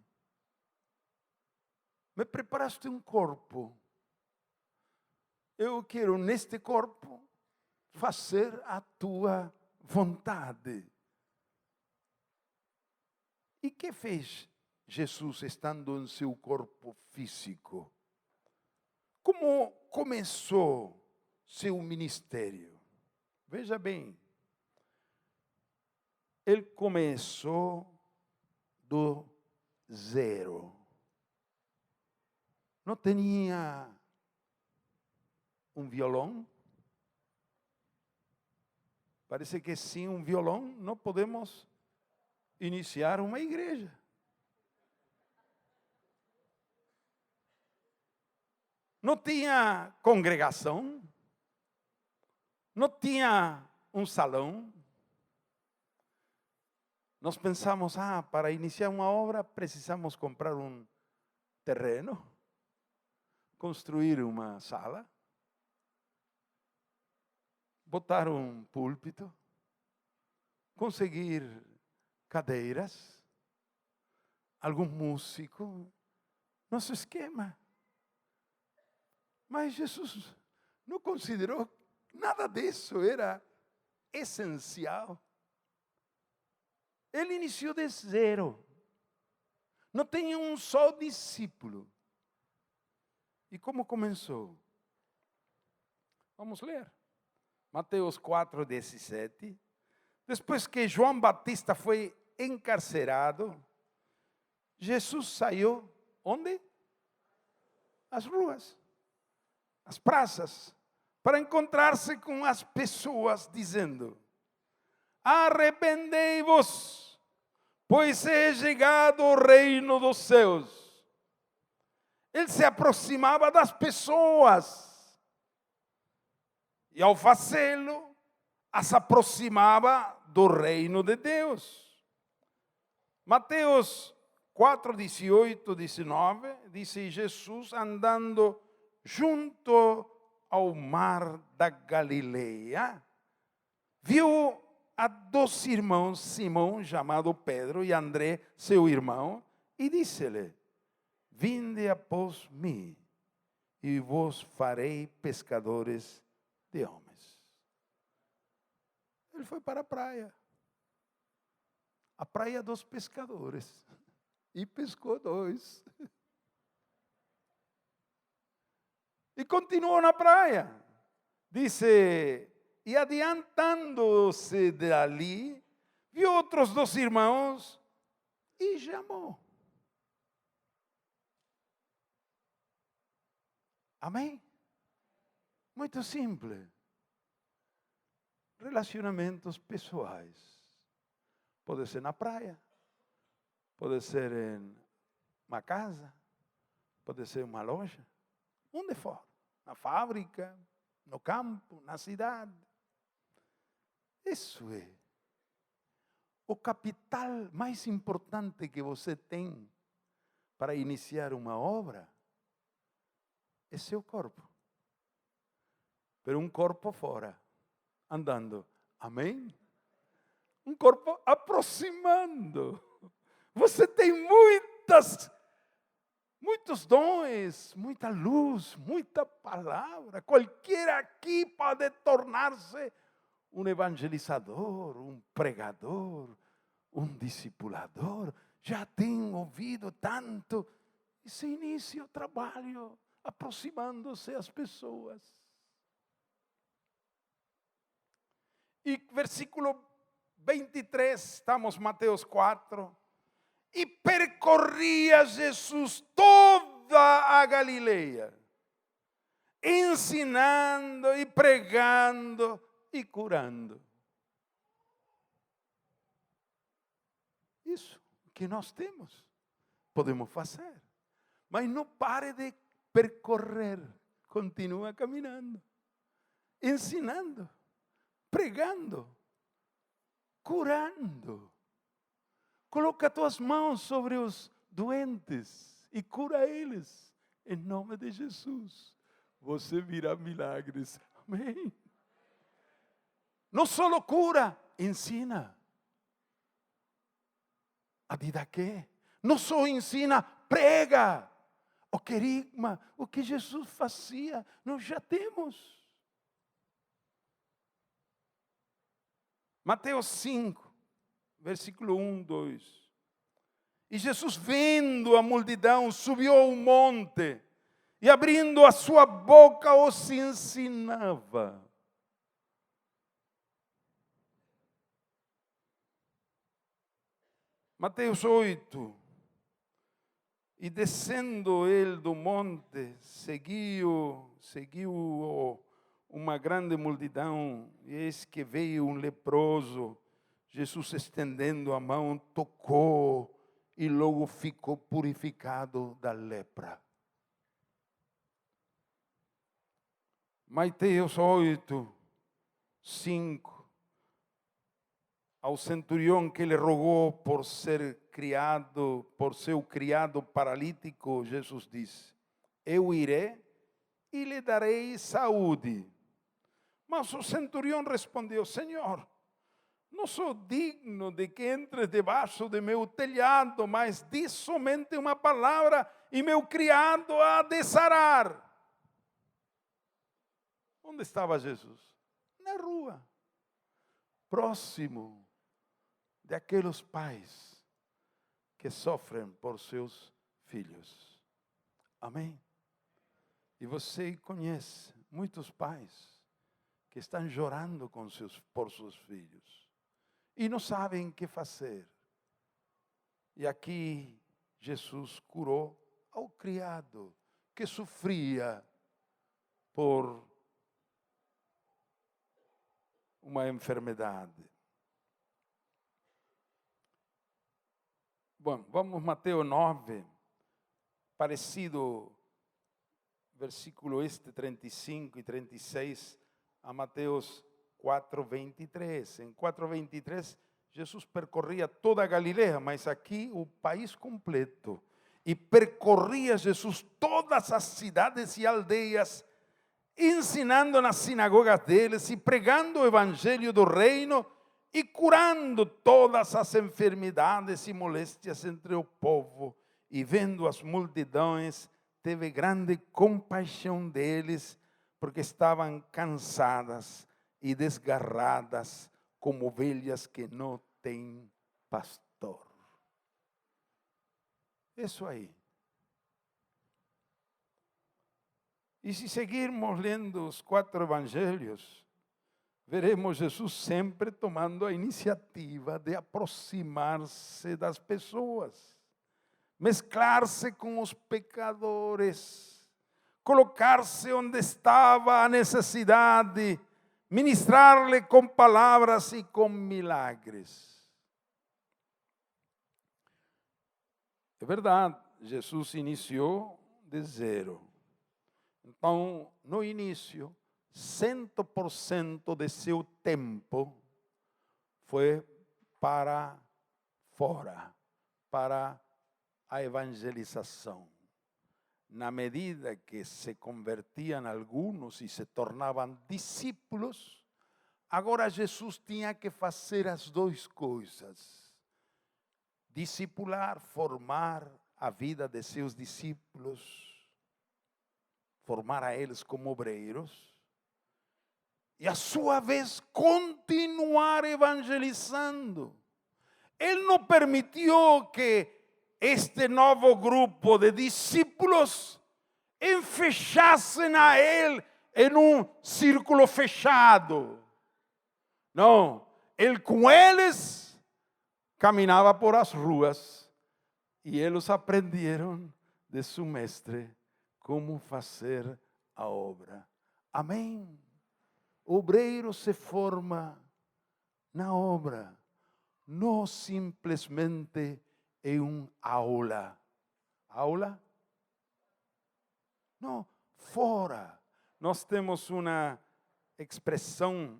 me preparaste um corpo. Eu quero neste corpo fazer a tua vontade. E que fez Jesus estando em seu corpo físico? Como começou seu ministério? Veja bem, ele começou do zero. Não tinha um violão. Parece que sem um violão não podemos iniciar uma igreja. Não tinha congregação, não tinha um salão. Nós pensamos, para iniciar uma obra precisamos comprar um terreno, construir uma sala, botar um púlpito, conseguir cadeiras, algum músico, nosso esquema. Mas Jesus não considerou nada disso, era essencial. Ele iniciou de zero. Não tinha um só discípulo. E como começou? Vamos ler. Mateus 4:17. Depois que João Batista foi encarcerado, Jesus saiu, onde? Às ruas, às praças, para encontrar-se com as pessoas, dizendo, arrependei-vos, pois é chegado o reino dos céus. Ele se aproximava das pessoas, e ao fazê-lo, as aproximava do reino de Deus. Mateus 4:18, 19, diz Jesus andando junto ao mar da Galileia, viu a 2 irmãos, Simão, chamado Pedro, e André, seu irmão, e disse-lhe, vinde após mim, e vos farei pescadores de homens. Ele foi para a praia dos pescadores, e pescou 2. E continuou na praia. Disse, e adiantando-se dali, viu outros 2 irmãos e chamou. Amém? Muito simples. Relacionamentos pessoais. Pode ser na praia, pode ser em uma casa, Pode ser uma loja, onde for, na fábrica, no campo, na cidade. Isso é o capital mais importante que você tem para iniciar uma obra. É seu corpo. Pero um corpo fora, andando. Amém? Um corpo aproximando. Você tem muitos dons, muita luz, muita palavra. Qualquer aqui pode tornar-se um evangelizador, um pregador, um discipulador. Já tem ouvido tanto. E se inicia o trabalho aproximando-se às pessoas. E versículo 23, estamos Mateus 4. E percorria Jesus toda a Galileia, ensinando e pregando e curando. Isso que nós temos, podemos fazer. Mas não pare de percorrer, continua caminhando, ensinando, pregando, curando. Coloca tuas mãos sobre os doentes e cura eles. Em nome de Jesus. Você virá milagres. Amém. Não só cura, ensina. A vida que? Não só ensina, prega. O querigma, o que Jesus fazia, nós já temos. Mateus 5. Versículo 1, 2. E Jesus, vendo a multidão, subiu ao monte e, abrindo a sua boca, os ensinava. Mateus 8. E descendo ele do monte, seguiu uma grande multidão, e eis que veio um leproso. Jesus, estendendo a mão, tocou e logo ficou purificado da lepra. Mateus 8, 5. Ao centurião que lhe rogou por seu criado paralítico, Jesus disse: eu irei e lhe darei saúde. Mas o centurião respondeu: Senhor, não sou digno de que entre debaixo de meu telhado, mas diz somente uma palavra e meu criado há de sarar. Onde estava Jesus? Na rua, próximo daqueles pais que sofrem por seus filhos. Amém? E você conhece muitos pais que estão chorando por seus filhos. E não sabem o que fazer. E aqui Jesus curou ao criado que sofria por uma enfermidade. Bom, vamos Mateus 9, parecido versículo 35 e 36 a Mateus 4:23. Em 4:23, Jesus percorria toda a Galileia, mas aqui o país completo. E percorria Jesus todas as cidades e aldeias, ensinando nas sinagogas deles e pregando o evangelho do reino e curando todas as enfermidades e moléstias entre o povo. E vendo as multidões, teve grande compaixão deles, porque estavam cansadas e desgarradas como ovelhas que não têm pastor. Isso aí. E se seguirmos lendo os 4 evangelhos, veremos Jesus sempre tomando a iniciativa de aproximar-se das pessoas, mesclar-se com os pecadores, colocar-se onde estava a necessidade, ministrar-lhe com palavras e com milagres. É verdade, Jesus iniciou de zero. Então, no início, 100% de seu tempo foi para fora, para a evangelização. Na medida que se convertiam alguns e se tornavam discípulos, agora Jesus tinha que fazer as duas coisas: discipular, formar a vida de seus discípulos, formar a eles como obreiros, e a sua vez continuar evangelizando. Ele não permitiu que este novo grupo de discípulos fechassem a ele em círculo fechado. Não, ele com eles caminhava por as ruas e eles aprenderam de seu mestre como fazer a obra. Amém? O obreiro se forma na obra, não simplesmente em aula. Aula? Não, fora. Nós temos uma expressão,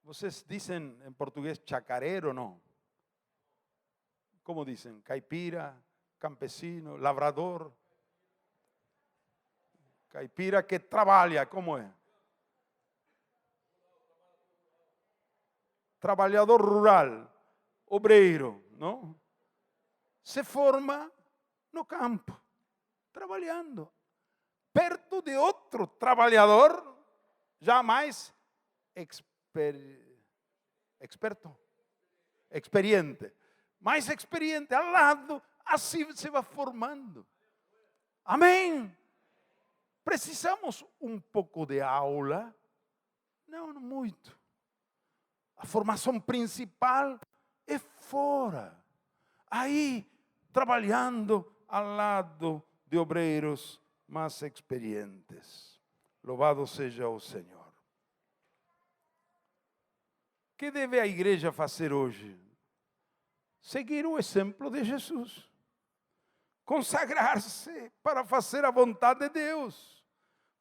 vocês dizem em português chacareiro, não? Como dizem? Caipira, campesino, lavrador. Caipira que trabalha, como é? Trabalhador rural, obreiro, não? Se forma no campo, trabalhando, perto de outro trabalhador, já mais experiente, mais experiente, ao lado, assim se vai formando. Amém? Precisamos um pouco de aula? Não muito. A formação principal é fora. Aí, trabalhando ao lado de obreiros mais experientes. Louvado seja o Senhor. O que deve a igreja fazer hoje? Seguir o exemplo de Jesus. Consagrar-se para fazer a vontade de Deus.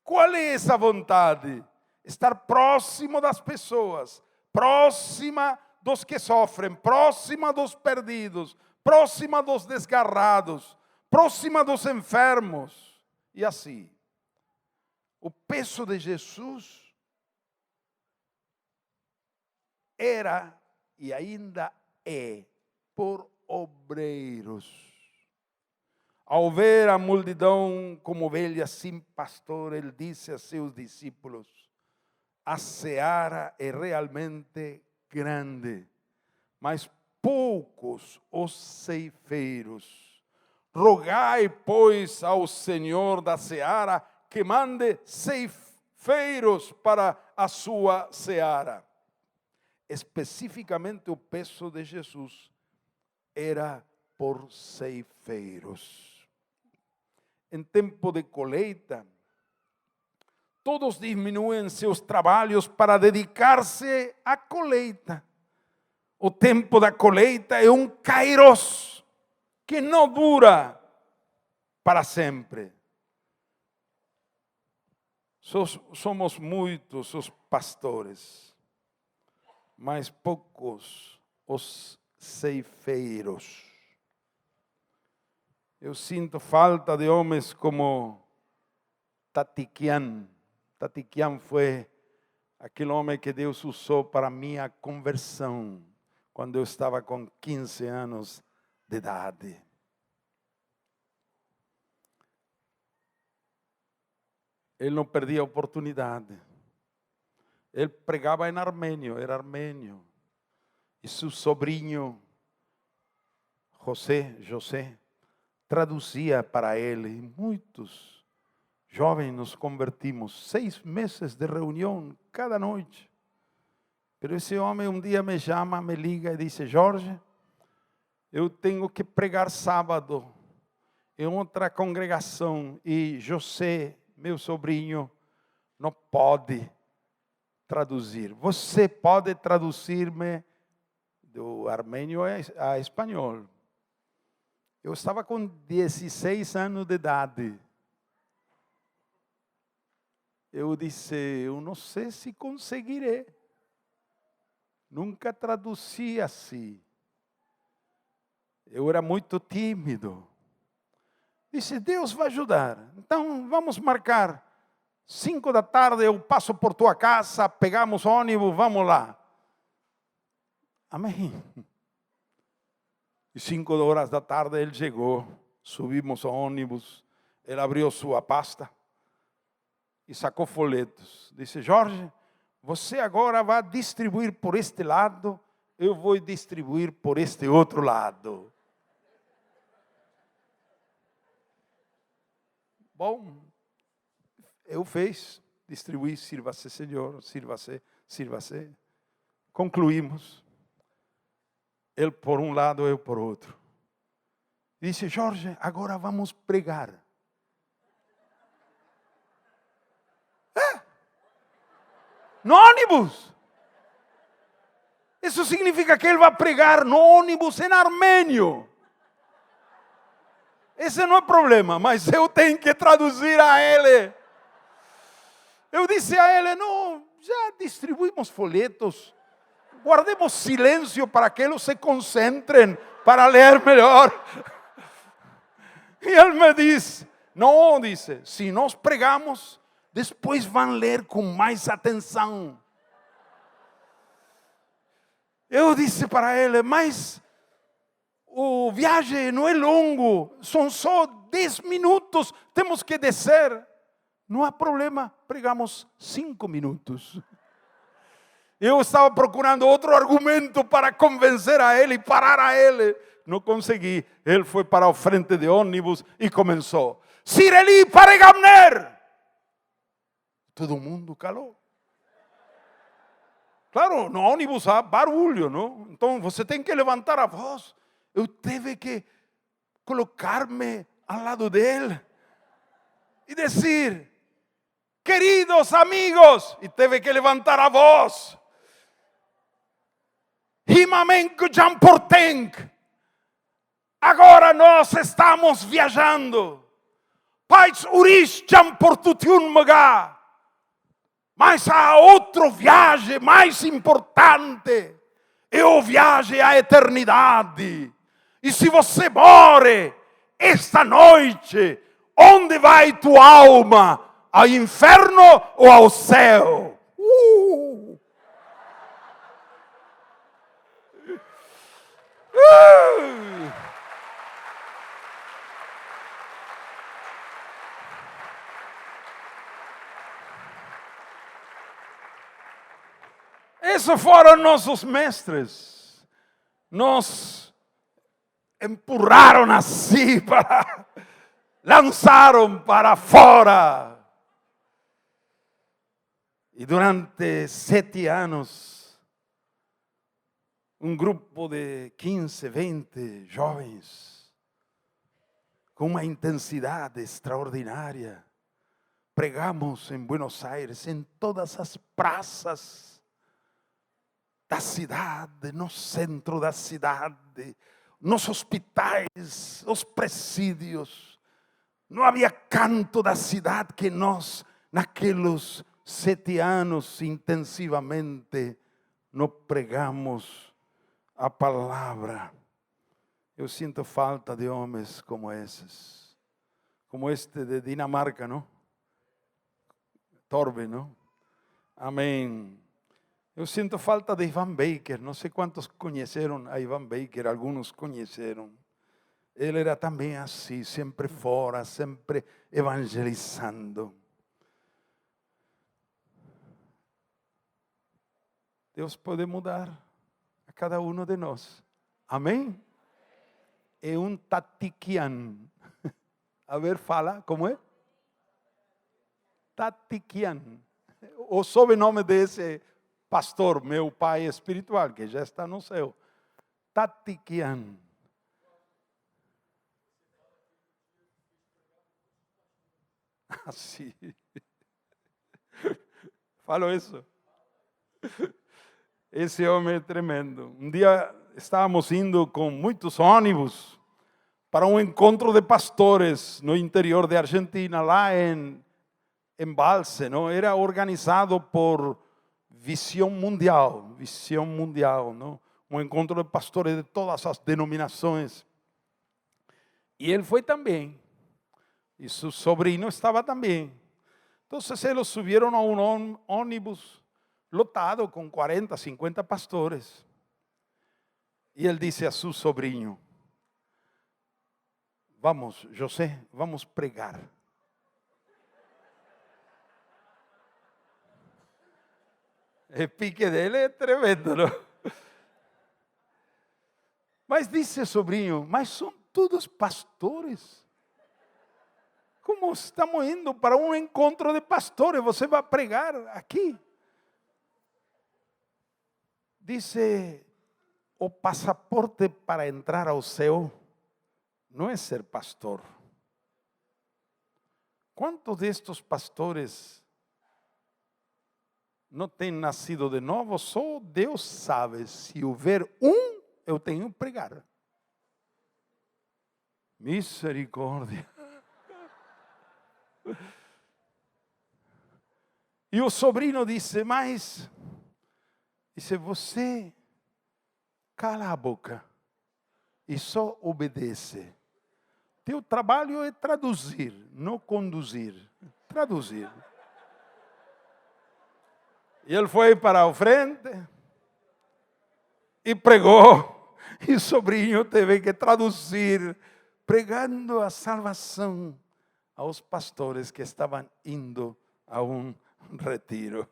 Qual é essa vontade? Estar próximo das pessoas, próxima dos que sofrem, próxima dos perdidos, próxima dos desgarrados, próxima dos enfermos. E assim, o peso de Jesus era e ainda é por obreiros. Ao ver a multidão como ovelhas sem pastor, ele disse a seus discípulos: a seara é realmente grande, mas poucos os ceifeiros. Rogai, pois, ao Senhor da seara que mande ceifeiros para a sua seara. Especificamente o peso de Jesus era por ceifeiros. Em tempo de colheita, todos diminuem seus trabalhos para dedicar-se à colheita. O tempo da colheita é um kairos que não dura para sempre. Somos muitos os pastores, mas poucos os ceifeiros. Eu sinto falta de homens como Tatiquian. Tatiquian foi aquele homem que Deus usou para minha conversão, quando eu estava com 15 anos de idade. Ele não perdia a oportunidade. Ele pregava em armênio, era armênio. E seu sobrinho, José, traduzia para ele. Muitos jovens nos convertimos. 6 meses de reunião cada noite. Pero esse homem um dia me chama, me liga e diz: Jorge, eu tenho que pregar sábado em outra congregação e José, meu sobrinho, não pode traduzir. Você pode traduzir-me do armênio a espanhol? Eu estava com 16 anos de idade. Eu disse, eu não sei se conseguirei. Nunca traduzi assim. Eu era muito tímido. Disse, Deus vai ajudar. Então, vamos marcar. 5 da tarde eu passo por tua casa, pegamos ônibus, vamos lá. Amém. E 5 horas da tarde ele chegou. Subimos ao ônibus. Ele abriu sua pasta e sacou folhetos. Disse, Jorge, você agora vai distribuir por este lado, eu vou distribuir por este outro lado. Bom, eu fiz, distribuí, sirva-se, Senhor, sirva-se, sirva-se. Concluímos. Ele por um lado, eu por outro. Disse, Jorge, agora vamos pregar. No ônibus. Isso significa que ele vai pregar no ônibus em armênio. Esse não é problema, mas eu tenho que traduzir a ele. Eu disse a ele, não, já distribuímos folhetos. Guardemos silêncio para que eles se concentrem para ler melhor. E ele me disse, não, disse, se nós pregamos, depois vão ler com mais atenção. Eu disse para ele, mas o viagem não é longo, são só 10 minutos, temos que descer. Não há problema, pregamos 5 minutos. Eu estava procurando outro argumento para convencer a ele e parar a ele. Não consegui. Ele foi para a frente de ônibus e começou. Sireli para Gamner. Todo mundo calou. Claro, no ônibus há barulho, não? Então você tem que levantar a voz. Eu tive que colocar-me ao lado dele e dizer, queridos amigos, e teve que levantar a voz. Himamenko Jamportenk. Agora nós estamos viajando. Pais Urish Jamportutiun Magá. Mas há outra viagem mais importante. É a viagem à eternidade. E se você morre esta noite, onde vai tua alma? Ao inferno ou ao céu? Esses foram nossos mestres. Nos empurraram assim para... lançaram para fora. E durante 7 anos, um grupo de 15, 20 jovens, com uma intensidade extraordinária, pregamos em Buenos Aires, em todas as praças da cidade, no centro da cidade, nos hospitais, os presídios. Não havia canto da cidade que nós, naqueles 7 anos, intensivamente, não pregamos a palavra. Eu sinto falta de homens como esses. Como este de Dinamarca, não? Torben, não? Amém. Eu sinto falta de Ivan Baker. Não sei quantos conheceram a Ivan Baker. Alguns conheceram. Ele era também assim, sempre fora, sempre evangelizando. Deus pode mudar a cada um de nós. Amém? É um tatiquian. A ver, fala, como é? Tatiquian. O sobrenome desse pastor, meu pai espiritual, que já está no céu. Tatiquian. Assim. Falou isso. Esse homem é tremendo. Um dia estávamos indo com muitos ônibus para um encontro de pastores no interior de Argentina, lá em embalse, ¿no? Era organizado por Visión Mundial, ¿no? Un encuentro de pastores de todas las denominaciones. Y él fue también, y su sobrino estaba también. Entonces ellos subieron a un ómnibus lotado con 40, 50 pastores. Y él dice a su sobrino: vamos, José, vamos pregar. El pique dele é tremendo, não? Mas disse sobrinho: mas são todos pastores. Como estamos indo para um encontro de pastores, você vai pregar aqui? Disse: o passaporte para entrar ao céu não é ser pastor. Quantos destes pastores não têm nascido de novo? Só Deus sabe. Se houver eu tenho que pregar. Misericórdia. E o sobrinho disse: mas, você cala a boca e só obedece. Teu trabalho é traduzir, não conduzir. Traduzir. E ele foi para a frente e pregou. E o sobrinho teve que traduzir, pregando a salvação aos pastores que estavam indo a um retiro.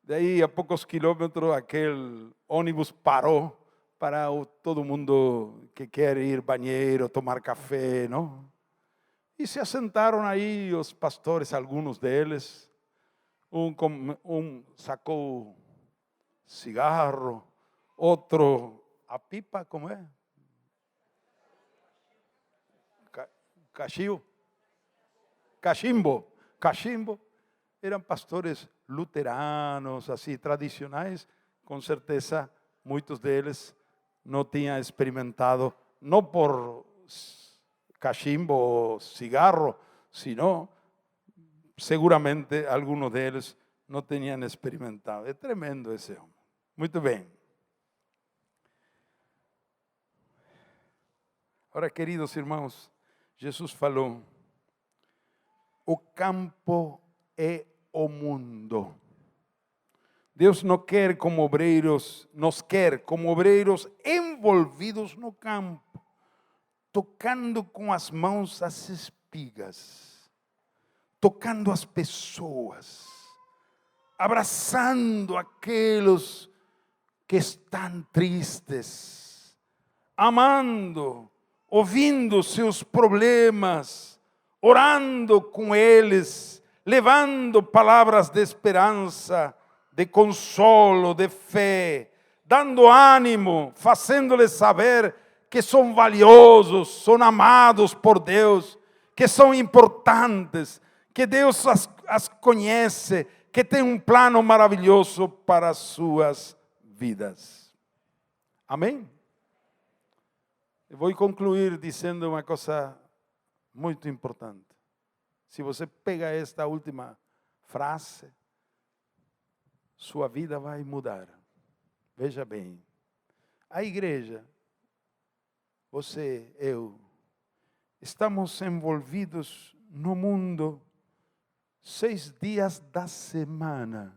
Daí a poucos quilômetros aquele ônibus parou para todo mundo que quer ir ao banheiro, tomar café, não? E se assentaram aí os pastores, alguns deles. Um sacou cigarro, outro a pipa, como é? Cachimbo. Eram pastores luteranos, assim, tradicionais. Com certeza, muitos deles não tinham experimentado, não por cachimbo ou cigarro, sino seguramente alguns deles não tinham experimentado. É tremendo esse homem. Muito bem. Agora, queridos irmãos, Jesus falou: o campo é o mundo. Deus não quer como obreiros, nos quer como obreiros envolvidos no campo, tocando com as mãos as espigas, tocando as pessoas, abraçando aqueles que estão tristes, amando, ouvindo seus problemas, orando com eles, levando palavras de esperança, de consolo, de fé, dando ânimo, fazendo-lhes saber que são valiosos, são amados por Deus, que são importantes, que Deus as conhece, que tem um plano maravilhoso para as suas vidas. Amém? Eu vou concluir dizendo uma coisa muito importante. Se você pega esta última frase, sua vida vai mudar. Veja bem, a igreja, você, eu, estamos envolvidos no mundo 6 dias da semana.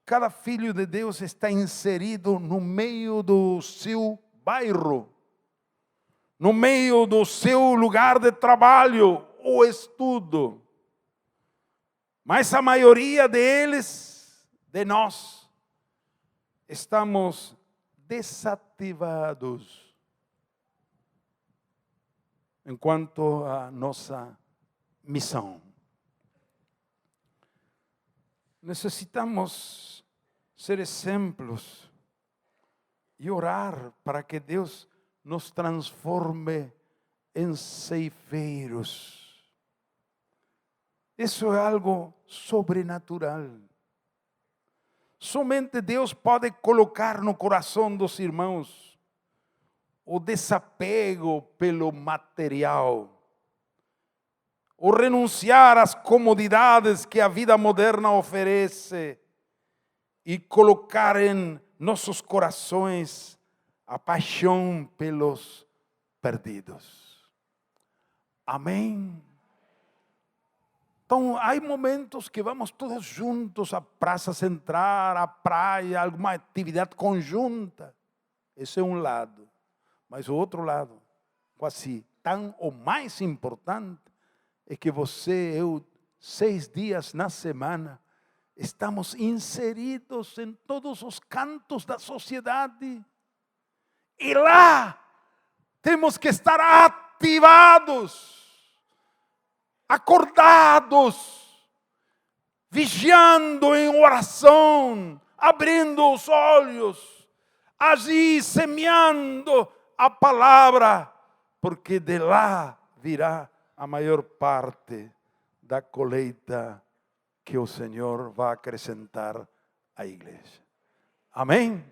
Cada filho de Deus está inserido no meio do seu bairro, no meio do seu lugar de trabalho ou estudo. Mas a maioria deles, de nós, estamos desativados enquanto a nossa missão. Necessitamos ser exemplos e orar para que Deus nos transforme em ceifeiros. Isso é algo sobrenatural. Somente Deus pode colocar no coração dos irmãos o desapego pelo material ou renunciar às comodidades que a vida moderna oferece e colocar em nossos corações a paixão pelos perdidos. Amém? Então, há momentos que vamos todos juntos à praça central, à praia, alguma atividade conjunta. Esse é um lado. Mas o outro lado, quase tão ou mais importante, é que você e eu, 6 dias na semana, estamos inseridos em todos os cantos da sociedade. E lá temos que estar ativados, acordados, vigiando em oração, abrindo os olhos, agir, semeando a palavra, porque de lá virá a maior parte da colheita que o Senhor vai acrescentar à igreja. Amém?